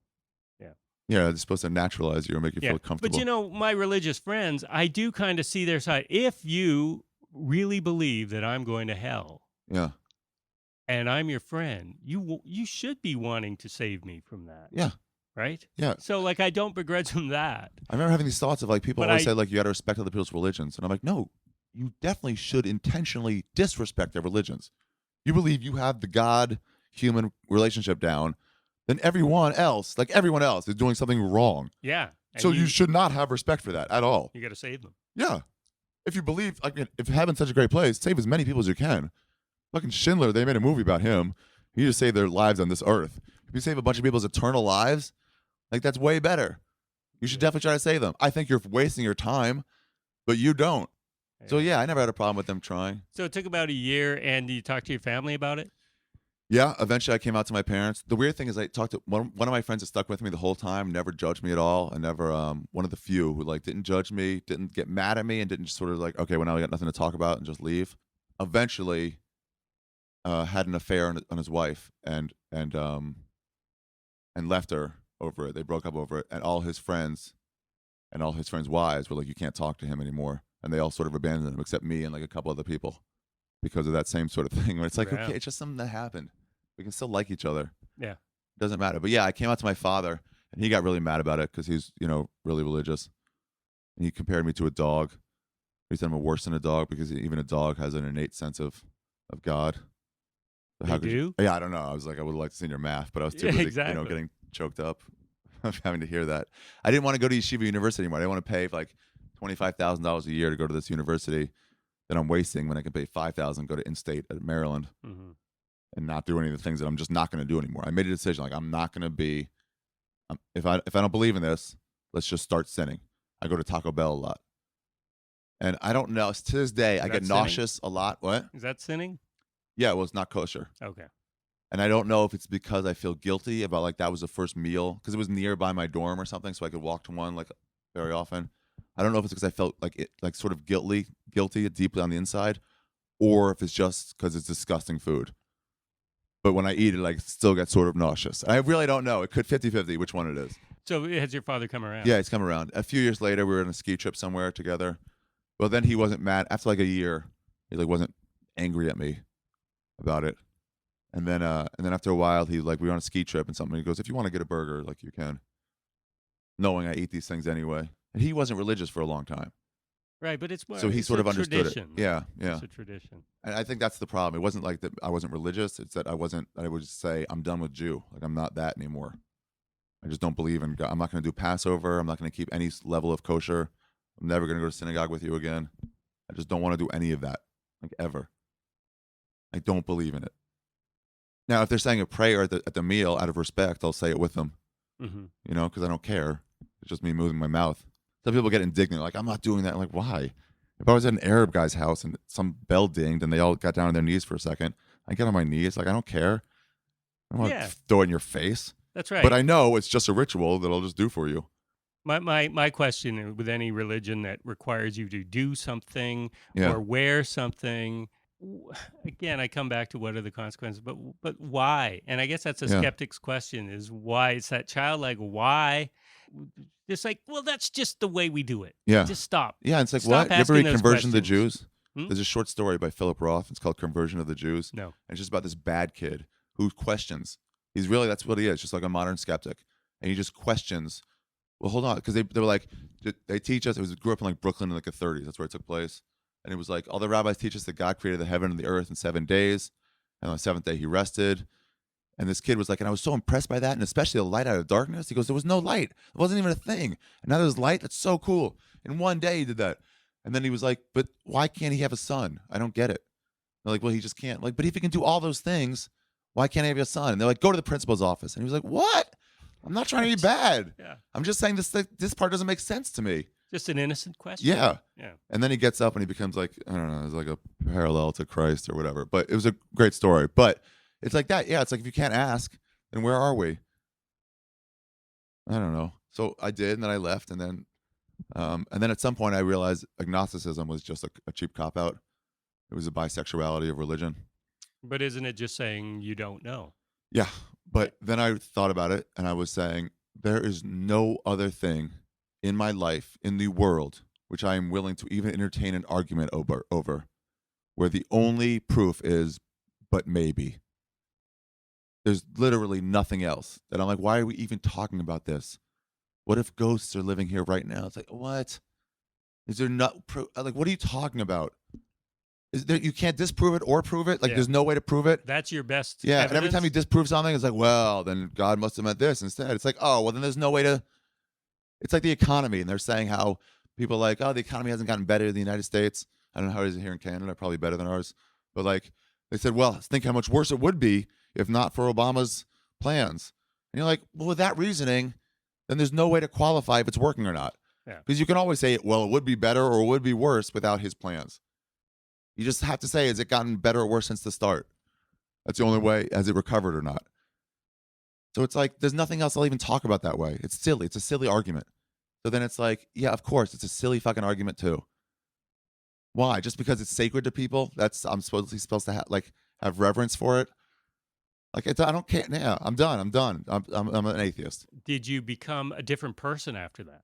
Yeah, it's supposed to naturalize you or make you feel comfortable. But my religious friends, I do kind of see their side. If you really believe that I'm going to hell, and I'm your friend, you should be wanting to save me from that. Yeah. Right? Yeah. So like, I don't begrudge them that. I remember having these thoughts of like people always say like you got to respect other people's religions, and I'm like, no, you definitely should intentionally disrespect their religions. You believe you have the God-human relationship down. Then everyone else is doing something wrong. Yeah. So you should not have respect for that at all. You got to save them. Yeah. If you believe, if heaven's such a great place, save as many people as you can. Fucking Schindler, they made a movie about him. He just saved their lives on this earth. If you save a bunch of people's eternal lives, like that's way better. You should definitely try to save them. I think you're wasting your time, but you don't. Yeah. So yeah, I never had a problem with them trying. So it took about a year, and you talked to your family about it? Yeah, eventually I came out to my parents. The weird thing is I talked to one of my friends that stuck with me the whole time, never judged me at all, and never one of the few who like didn't judge me, didn't get mad at me, and didn't just sort of like, okay, well now we got nothing to talk about and just leave. Eventually had an affair on his wife and left her over it. They broke up over it, and all his friends wives were like, you can't talk to him anymore, and they all sort of abandoned him except me and like a couple other people because of that same sort of thing where it's like, okay, it's just something that happened. We can still like each other. Yeah. It doesn't matter. But yeah, I came out to my father, and he got really mad about it because he's, really religious. And he compared me to a dog. He said I'm worse than a dog because even a dog has an innate sense of God. So yeah, I don't know. I was like, I would like to see your math, but I was too busy, getting choked up of having to hear that. I didn't want to go to Yeshiva University anymore. I didn't want to pay like $25,000 a year to go to this university that I'm wasting when I can pay $5,000 go to in-state at Maryland. Mm-hmm. And not do any of the things that I'm just not going to do anymore. I made a decision, like I'm not going to be. If I don't believe in this, let's just start sinning. I go to Taco Bell a lot, and I don't know. To this day, I get nauseous a lot. What is that sinning? Yeah, well, it's not kosher. Okay. And I don't know if it's because I feel guilty about like that was the first meal because it was nearby my dorm or something, so I could walk to one like very often. I don't know if it's because I felt like sort of guilty deeply on the inside, or if it's just because it's disgusting food. But when I eat it, still get sort of nauseous. I really don't know. It could 50-50 which one it is. So has your father come around? Yeah, he's come around. A few years later, we were on a ski trip somewhere together. Well, then he wasn't mad. After like a year, he like wasn't angry at me about it. And then after a while, we were on a ski trip and something. He goes, "If you want to get a burger, like you can," knowing I eat these things anyway. And he wasn't religious for a long time, Right, but it's more, so he it's sort a of understood tradition. it. Yeah, yeah. It's a tradition. And I think that's the problem. It wasn't like that I wasn't religious. It's that I wasn't. I would just say I'm done with Jew. Like I'm not that anymore. I just don't believe in God. I'm not going to do Passover. I'm not going to keep any level of kosher. I'm never going to go to synagogue with you again. I just don't want to do any of that, like ever. I don't believe in it. Now, if they're saying a prayer at the meal out of respect, I'll say it with them, you know, because I don't care. It's just me moving my mouth. Some people get indignant, like, I'm not doing that. I'm like, why? If I was at an Arab guy's house and some bell dinged and they all got down on their knees for a second, I get on my knees. Like, I don't care. I don't want to throw it in your face. That's right. But I know it's just a ritual that I'll just do for you. My question with any religion that requires you to do something or wear something, again, I come back to what are the consequences, but why? And I guess that's a skeptic's question: is why? It's that childlike why. It's like, well, that's just the way we do it. Yeah, just stop. Yeah, it's like, stop what? You ever read Conversion questions. of the Jews? There's a short story by Philip Roth. It's called Conversion of the Jews. No, and it's just about this bad kid who questions. That's what he is, just like a modern skeptic, and he just questions. Well, hold on, because they were like, they teach us. Grew up in like Brooklyn in like the 30s. That's where it took place. And it was like, all the rabbis teach us that God created the heaven and the earth in 7 days. And on the seventh day, he rested. And this kid was like, and I was so impressed by that. And especially the light out of darkness. He goes, there was no light. It wasn't even a thing. And now there's light. That's so cool. In 1 day, he did that. And then he was like, but why can't he have a son? I don't get it. They're like, well, he just can't. Like, but if he can do all those things, why can't he have a son? And they're like, go to the principal's office. And he was like, what? I'm not trying to be bad. Yeah. I'm just saying this part doesn't make sense to me. Just an innocent question. Yeah. Yeah. And then he gets up and he becomes like, I don't know, it's like a parallel to Christ or whatever. But it was a great story. But it's like that. Yeah. It's like, if you can't ask, then where are we? I don't know. So I did, and then I left. And then at some point I realized agnosticism was just a cheap cop out. It was a bisexuality of religion. But isn't it just saying you don't know? Yeah. But then I thought about it, and I was saying, there is no other thing in my life, in the world, which I am willing to even entertain an argument over, where the only proof is, but maybe. There's literally nothing else that I'm like, why are we even talking about this? What if ghosts are living here right now? It's like, what? Is there not like, what are you talking about? Is there, you can't disprove it or prove it? Like, there's no way to prove it? That's your best evidence? And every time you disprove something, it's like, well, then God must have meant this instead. It's like, oh, well, then there's no way to... It's like the economy, and they're saying how people are like, oh, the economy hasn't gotten better in the United States. I don't know how it is here in Canada, probably better than ours. But like, they said, well, think how much worse it would be if not for Obama's plans. And you're like, well, with that reasoning, then there's no way to qualify if it's working or not. Because you can always say, well, it would be better or it would be worse without his plans. You just have to say, has it gotten better or worse since the start? That's the only way. Has it recovered or not? So it's like, there's nothing else I'll even talk about that way. It's silly. It's a silly argument. So then it's like, yeah, of course, it's a silly fucking argument too. Why? Just because it's sacred to people? I'm supposed to have reverence for it? Like, I don't care. Yeah, I'm done. I'm an atheist. Did you become a different person after that?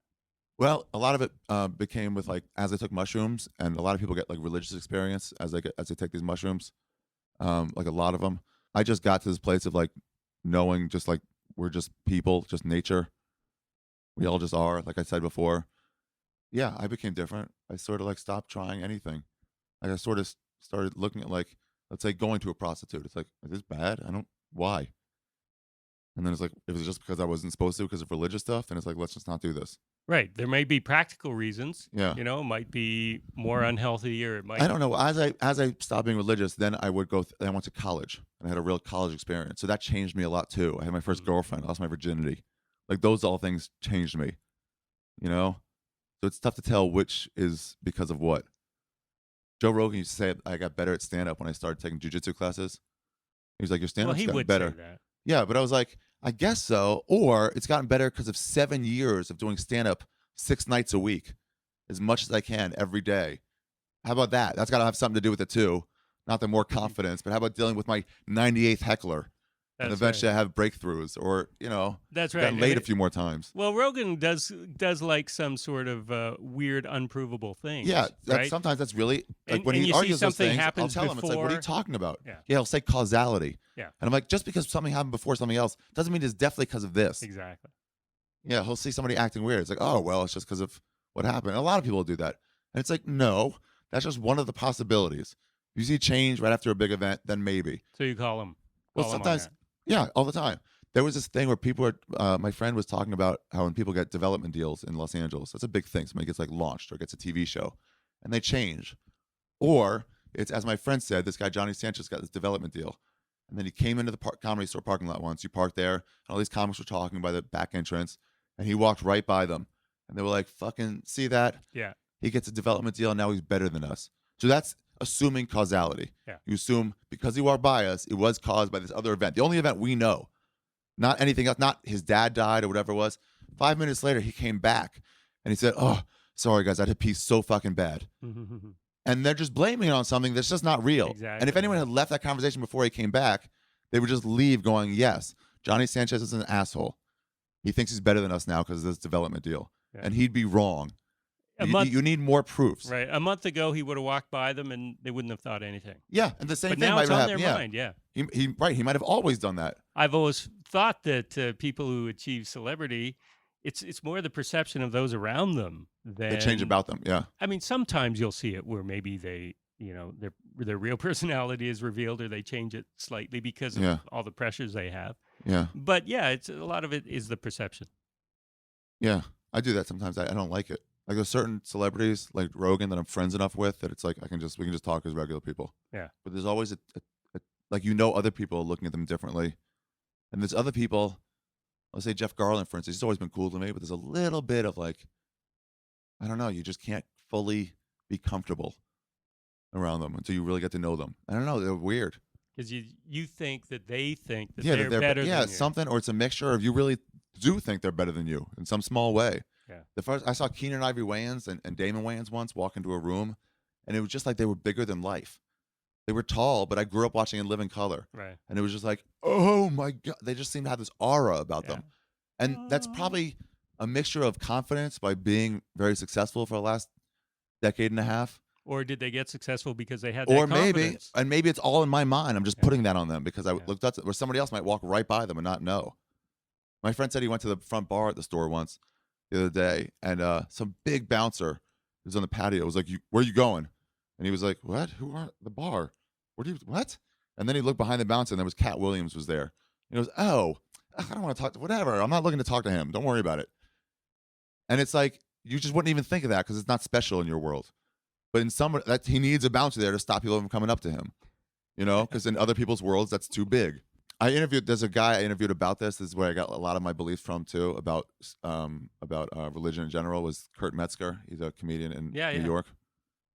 Well, a lot of it became with like, as I took mushrooms, and a lot of people get like religious experience as they take these mushrooms. Like a lot of them, I just got to this place of like knowing, just like we're just people, just nature. We all just are. Like I said before, yeah, I became different. I sort of like stopped trying anything. Like I sort of started looking at like, let's say going to a prostitute. It's like, is this bad? Why? And then it's like, if it's just because I wasn't supposed to because of religious stuff, then it's like, let's just not do this. Right. There may be practical reasons. Yeah. You know, it might be more unhealthy, or it might... I don't know. As I stopped being religious, then I would go, I went to college, and I had a real college experience. So that changed me a lot too. I had my first girlfriend. I lost my virginity. Like those all things changed me, you know? So it's tough to tell which is because of what. Joe Rogan used to say I got better at stand-up when I started taking jiu-jitsu classes. He was like, your stand-up's gotten better. Say that. Yeah, but I was like, I guess so. Or it's gotten better because of 7 years of doing stand-up 6 nights a week, as much as I can every day. How about that? That's got to have something to do with it too. Not the more confidence, but how about dealing with my 98th heckler? and eventually I have breakthroughs, or That's right. gotten laid a few more times. Well, Rogan does like some sort of weird, unprovable things. Yeah, right? Sometimes that's really like and when he you argues see those something things. I'll happens tell him, it's like, what are you before. talking about? Yeah. He'll say causality. Yeah. And I'm like, just because something happened before something else doesn't mean it's definitely because of this. Exactly. Yeah, he'll see somebody acting weird. It's like, oh, well, it's just because of what happened. And a lot of people do that. And it's like, no, that's just one of the possibilities. If you see change right after a big event, then maybe. So you call him. Well, sometimes, yeah, all the time. There was this thing where people were, my friend was talking about how when people get development deals in Los Angeles, that's a big thing. Somebody gets like launched or gets a TV show and they change. Or it's, as my friend said, this guy, Johnny Sanchez, got this development deal. And then he came into the comedy store parking lot once. You parked there, and all these comics were talking by the back entrance, and he walked right by them. And they were like, fucking see that? Yeah. He gets a development deal, and now he's better than us. So that's assuming causality. Yeah. You assume because he walked by us, it was caused by this other event. The only event we know. Not anything else. Not his dad died or whatever it was. 5 minutes later, he came back, and he said, oh, sorry, guys, I had to pee so fucking bad. And they're just blaming it on something that's just not real. Exactly. And if anyone had left that conversation before he came back, they would just leave going, yes, Johnny Sanchez is an asshole. He thinks he's better than us now because of this development deal. Yeah. And he'd be wrong. You need more proofs. Right. A month ago, he would have walked by them and they wouldn't have thought anything. Yeah. And the same but thing now might it's on happen. their mind. Yeah. He might have always done that. I've always thought that people who achieve celebrity, it's more the perception of those around them than they change about them. Yeah. I mean, sometimes you'll see it where maybe they, their real personality is revealed, or they change it slightly because of all the pressures they have. Yeah. But yeah, it's a lot of it is the perception. Yeah, I do that sometimes. I don't like it. Like there's certain celebrities like Rogan that I'm friends enough with that it's like we can just talk as regular people. Yeah. But there's always a like other people are looking at them differently, and there's other people. Let's say Jeff Garland, for instance. He's always been cool to me, but there's a little bit of like, I don't know. You just can't fully be comfortable around them until you really get to know them. I don't know. They're weird. Because you think that they think that they're better than you. Yeah, something, or it's a mixture of you really do think they're better than you in some small way. Yeah. The first I saw Keenan Ivory Wayans and Damon Wayans once walk into a room, and it was just like they were bigger than life. They were tall, but I grew up watching In Living Color. Right. And it was just like, oh my God. They just seem to have this aura about them. And that's probably a mixture of confidence by being very successful for the last decade and a half. Or did they get successful because they had that confidence? Maybe it's all in my mind. I'm just putting that on them because I looked up, where somebody else might walk right by them and not know. My friend said he went to the front bar at the store once the other day, and some big bouncer was on the patio. Was like, where are you going? And he was like, what? Who are the bar? What? And then he looked behind the bouncer, and there was Cat Williams was there. And he goes, oh, I don't want to talk to whatever. I'm not looking to talk to him. Don't worry about it. And it's like, you just wouldn't even think of that because it's not special in your world. But in some, that he needs a bouncer there to stop people from coming up to him, because in other people's worlds, that's too big. There's a guy I interviewed about this. This is where I got a lot of my beliefs from too, about religion in general, was Kurt Metzger. He's a comedian in New York.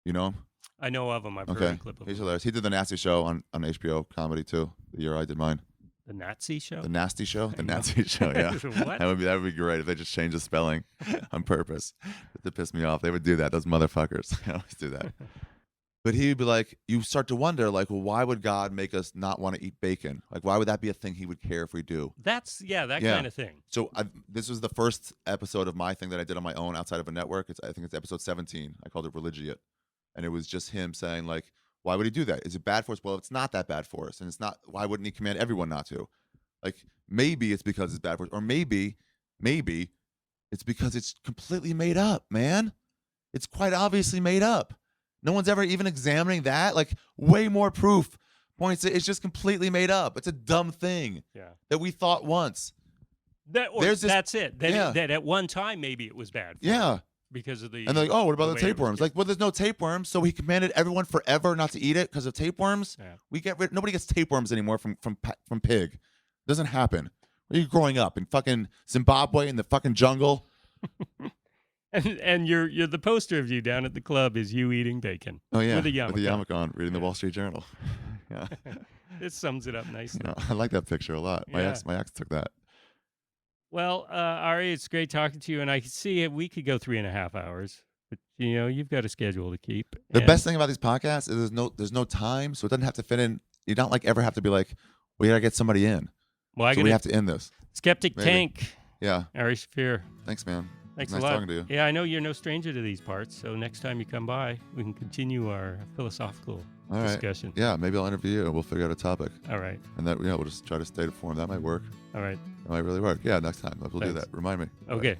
You know him? I know of him. I've heard a clip of him. He's hilarious. He did The Nasty Show on HBO comedy too, the year I did mine. The Nazi Show? The Nasty Show? The Nazi Show, yeah. What? That would be great if they just changed the spelling on purpose to piss me off. They would do that. Those motherfuckers. They always do that. But he would be like, you start to wonder, like, well, why would God make us not want to eat bacon? Like, why would that be a thing he would care if we do? That kind of thing. So this was the first episode of my thing that I did on my own outside of a network. I think it's episode 17. I called it Religiate. And it was just him saying, like, why would he do that? Is it bad for us? Well, it's not that bad for us. And it's not, why wouldn't he command everyone not to? Like, maybe it's because it's bad for us. Or maybe it's because it's completely made up, man. It's quite obviously made up. No one's ever even examining that. Like, way more proof points to it's just completely made up. It's a dumb thing that we thought once. That's it. That at one time, maybe it was bad for us. Because of the and they're like, oh, what about the tapeworms? Like, well, there's no tapeworms, so he commanded everyone forever not to eat it because of tapeworms. Yeah. Nobody gets tapeworms anymore from pig. It doesn't happen. Where are you growing up in fucking Zimbabwe in the fucking jungle? and you're the poster of you down at the club is you eating bacon. Oh yeah, with a yarmulke, reading the Wall Street Journal. Yeah, it sums it up nicely. I like that picture a lot. My ex took that. Well, Ari, it's great talking to you, and I can see we could go 3.5 hours, but you've got a schedule to keep. The best thing about these podcasts is there's no time, so it doesn't have to fit in. You don't ever have to be like, we gotta get somebody in. Well, so we have to end this. Skeptic Maybe. Tank. Yeah. Ari Shaffir. Thanks, man. Thanks nice a lot. talking to you. Yeah, I know you're no stranger to these parts, so next time you come by, we can continue our philosophical discussion. Yeah, maybe I'll interview you and we'll figure out a topic. All right. And that, we'll just try to stay to form. That might work. All right. That might really work. Yeah, next time. We'll do that. Remind me. Okay.